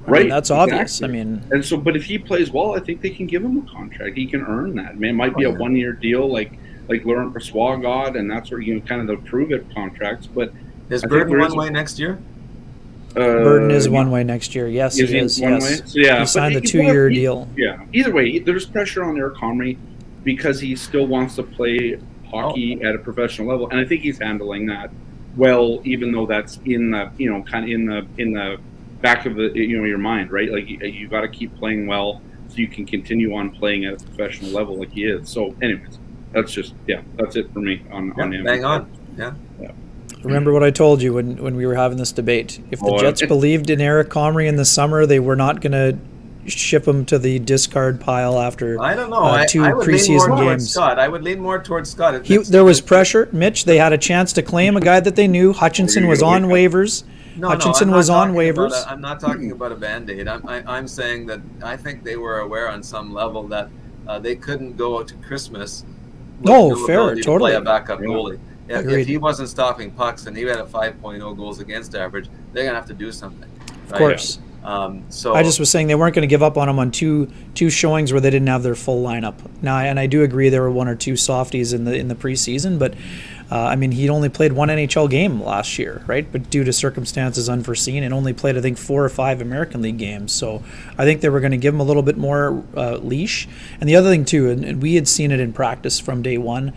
Right. I mean, that's obvious. I mean... And so, but if he plays well, I think they can give him a contract. He can earn that. I mean, it might be a one-year deal like Laurent Brossoit got, and that's where, kind of the prove-it contracts. But is Burton one way next year? Burton is one way next year. Yes, he is. One way? So, yeah, he signed the 2-year deal. Yeah. Either way, there's pressure on Eric Comrie because he still wants to play hockey at a professional level, and I think he's handling that well, even though that's in the kind of in the back of the your mind, right? Like you got to keep playing well so you can continue on playing at a professional level like he is. So, anyways, that's it for me on him. Bang on. Yeah. Remember what I told you when we were having this debate. If the Jets believed in Eric Comrie in the summer, they were not going to ship him to the discard pile after I don't know. 2 I would preseason lean more games. Scott. I would lean more towards Scott. There was pressure, Mitch. They had a chance to claim a guy that they knew. Hutchinson was on waivers. Hutchinson was on waivers. I'm not talking about a Band-Aid. I'm saying that I think they were aware on some level that they couldn't go out to Christmas with no fair, ability to totally. play a backup goalie. If he wasn't stopping pucks and he had a 5.0 goals against average, they're going to have to do something. Right? Of course. So I just was saying they weren't going to give up on him on two showings where they didn't have their full lineup. Now, and I do agree there were 1 or 2 softies in the preseason, but I mean, he'd only played 1 NHL game last year, right? But due to circumstances unforeseen, and only played, I think, 4 or 5 American League games. So I think they were going to give him a little bit more leash. And the other thing, too, and we had seen it in practice from day one,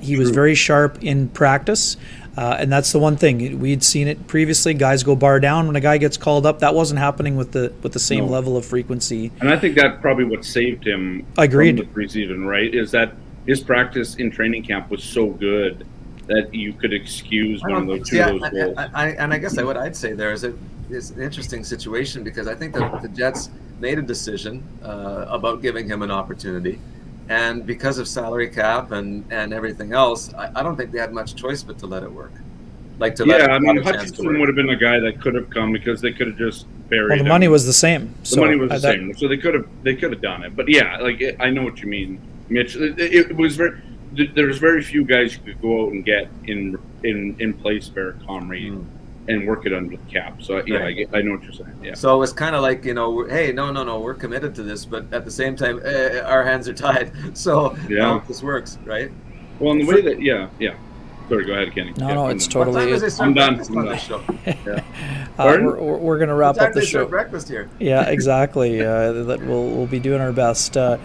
he was very sharp in practice. And that's the one thing. We'd seen it previously. Guys go bar down when a guy gets called up. That wasn't happening with the same level of frequency. And I think that's probably what saved him Agreed. from the preseason, right? Is that his practice in training camp was so good that you could excuse one of those goals. I guess what I'd say there is it's an interesting situation because I think that the Jets made a decision about giving him an opportunity. And because of salary cap and everything else, I don't think they had much choice but to let it work. Hutchinson would have been a guy that could have come because they could have just buried him. Well, the money was the same. The money was the same, so they could have done it. But I know what you mean, Mitch. It was there's very few guys you could go out and get in place for Eric Comrie and work it under the cap. So I know what you're saying. Yeah. So it was kind of like hey, no, we're committed to this, but at the same time, our hands are tied. So this works, right? Well, in the way that Sorry, go ahead, Kenny. No, it's What time totally. does they start I'm done. breakfast on this show? We're going to wrap What time up do the they start show. breakfast here? Yeah, exactly. That we'll be doing our best. A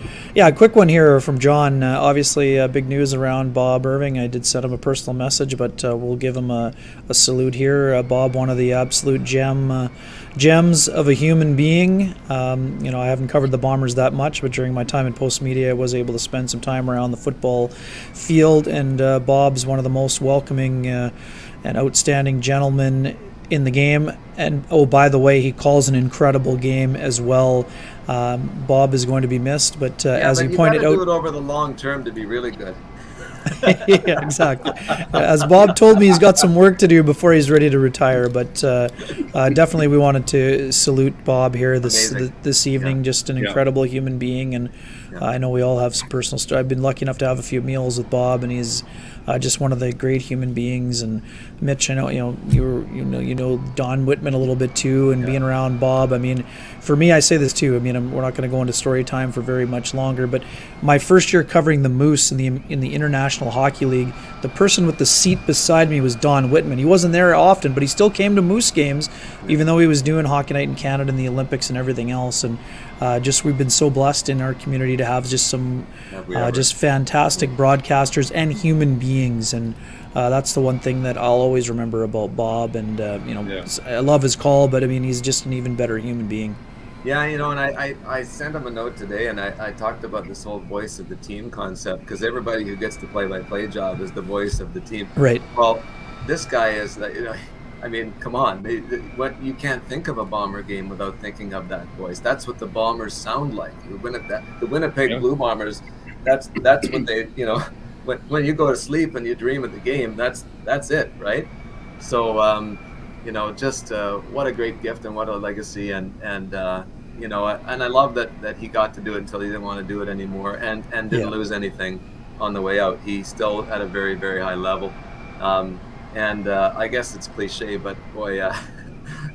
quick one here from John. Obviously, big news around Bob Irving. I did send him a personal message, but we'll give him a salute here. Bob, one of the absolute gems of a human being. I haven't covered the Bombers that much, but during my time in Post Media, I was able to spend some time around the football field, and Bob's one of the most welcoming and outstanding gentlemen in the game. And by the way, he calls an incredible game as well. Bob is going to be missed, but as you pointed out, do it over the long term to be really good. yeah, exactly. As Bob told me, he's got some work to do before he's ready to retire. But definitely, we wanted to salute Bob here this evening. Just an incredible human being, and I know we all have some personal story. I've been lucky enough to have a few meals with Bob, and he's just one of the great human beings. And Mitch, I know you know Don Whitman a little bit too, and being around Bob. I mean, for me, I say this too. I mean, we're not going to go into story time for very much longer, but my first year covering the Moose in the International Hockey League, the person with the seat beside me was Don Whitman. He wasn't there often, but he still came to Moose games, even though he was doing Hockey Night in Canada and the Olympics and everything else. And we've been so blessed in our community to have just some just fantastic broadcasters and human beings. And that's the one thing that I'll always remember about Bob. And I love his call, but I mean, he's just an even better human being. Yeah, and I sent him a note today, and I talked about this whole voice of the team concept, because everybody who gets the play-by-play job is the voice of the team. Right. Well, this guy is, I mean, come on. You can't think of a Bomber game without thinking of that voice. That's what the Bombers sound like. The Winnipeg Blue Bombers, that's what they, when you go to sleep and you dream of the game, that's it, right? So, just what a great gift and what a legacy, and I love that he got to do it until he didn't want to do it anymore, and didn't lose anything on the way out. He's still at a very, very high level, I guess it's cliche, but boy,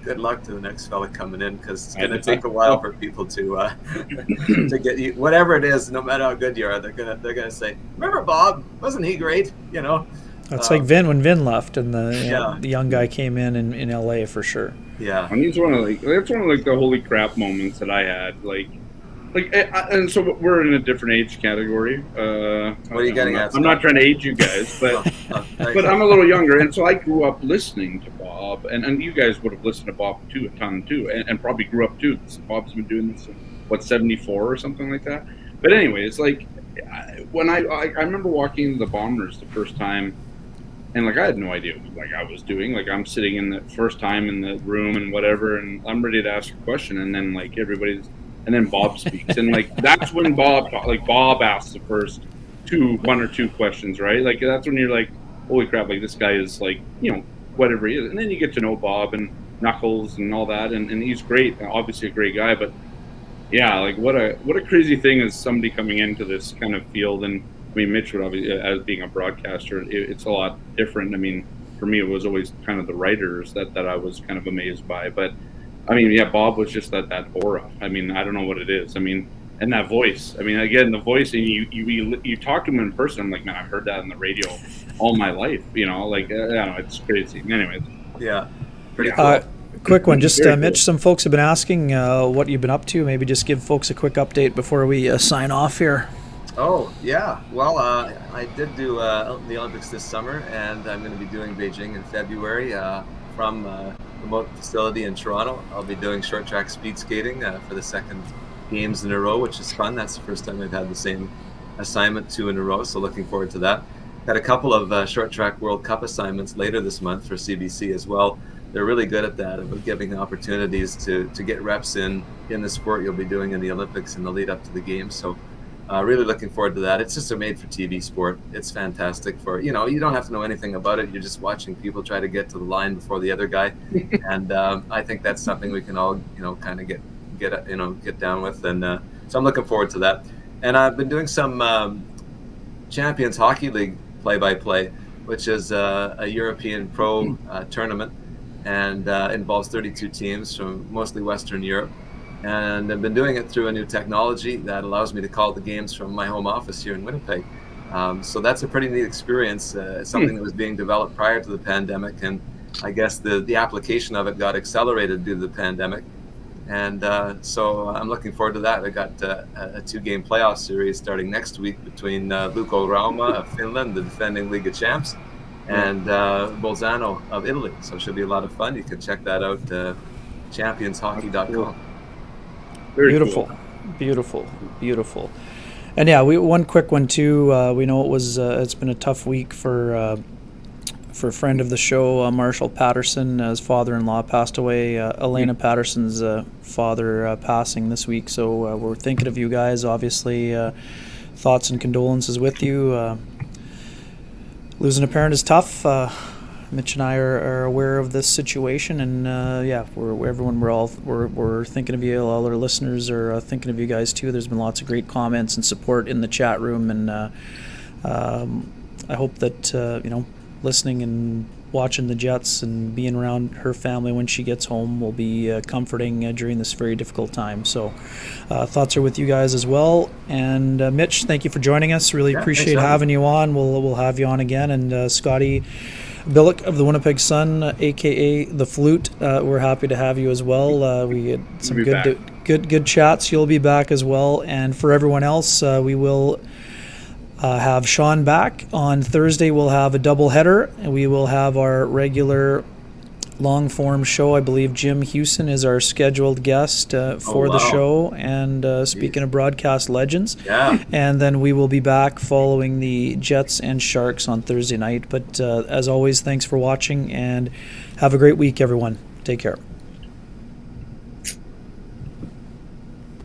good luck to the next fella coming in, because it's going to take a while for people to get you, whatever it is. No matter how good you are, they're gonna say, "Remember Bob? Wasn't he great?" It's like when Vin left and the young guy came in LA for sure. Yeah, and he's one of the holy crap moments that I had. And so we're in a different age category. What are you getting at? I'm not trying to age you guys, but but I'm a little younger, and so I grew up listening to Bob, and you guys would have listened to Bob too a ton too, and probably grew up too. Bob's been doing this since 74 or something like that. But anyway, it's like when I remember walking the Bombers the first time. And I had no idea what I was doing. I'm sitting in the first time in the room and whatever, and I'm ready to ask a question, and then and then Bob speaks, and that's when Bob asks the first one or two questions, right? That's when you're like, holy crap, this guy is whatever he is. And then you get to know Bob and Knuckles and all that, and he's great, obviously a great guy, but yeah, what a crazy thing is somebody coming into this kind of field. And I mean, Mitch would obviously, as being a broadcaster, it's a lot different. I mean, for me, it was always kind of the writers that I was kind of amazed by. But, I mean, yeah, Bob was just that aura. I mean, I don't know what it is. I mean, and that voice. I mean, again, the voice, and you talk to him in person, I'm like, man, I've heard that on the radio all my life. I don't know, it's crazy. Anyways. Yeah, pretty cool. Quick one, just Mitch, some folks have been asking what you've been up to. Maybe just give folks a quick update before we sign off here. Oh, yeah. Well, I did do the Olympics this summer, and I'm going to be doing Beijing in February from a remote facility in Toronto. I'll be doing short track speed skating for the second games in a row, which is fun. That's the first time I've had the same assignment 2 in a row, so looking forward to that. Got a couple of short track World Cup assignments later this month for CBC as well. They're really good at that, about giving opportunities to get reps in the sport you'll be doing in the Olympics in the lead up to the games. So really looking forward to that. It's just a made-for-TV sport. It's fantastic for, you don't have to know anything about it. You're just watching people try to get to the line before the other guy. And I think that's something we can all, kind of get down with. And so I'm looking forward to that. And I've been doing some Champions Hockey League play-by-play, which is a European pro tournament, and involves 32 teams from mostly Western Europe. And I've been doing it through a new technology that allows me to call the games from my home office here in Winnipeg. So that's a pretty neat experience, something that was being developed prior to the pandemic, and I guess the application of it got accelerated due to the pandemic. And so I'm looking forward to that. I got a 2-game playoff series starting next week between Lucco Rauma of Finland, the defending Liga champs, and Bolzano of Italy. So it should be a lot of fun. You can check that out, championshockey.com. Beautiful, Cool. beautiful. And yeah, one quick one too. We know it's been a tough week for a friend of the show, Marshall Patterson. His father-in-law passed away. Elena Patterson's father passing this week. So we're thinking of you guys. Obviously, thoughts and condolences with you. Losing a parent is tough. Mitch and I are aware of this situation, and we're thinking of you. All our listeners are thinking of you guys too. There's been lots of great comments and support in the chat room, and I hope that listening and watching the Jets and being around her family when she gets home will be comforting during this very difficult time. So thoughts are with you guys as well. And Mitch, thank you for joining us. Really appreciate having you on. We'll have you on again. And Scotty Billick of the Winnipeg Sun, aka the Flute, we're happy to have you as well. We had some good chats. You'll be back as well. And for everyone else, we will have Sean back on Thursday. We'll have a doubleheader, and we will have our regular long form show. I believe Jim Hewson is our scheduled guest for the show. And speaking of broadcast legends, and then we will be back following the Jets and Sharks on Thursday night. But as always, thanks for watching, and have a great week, everyone. Take care.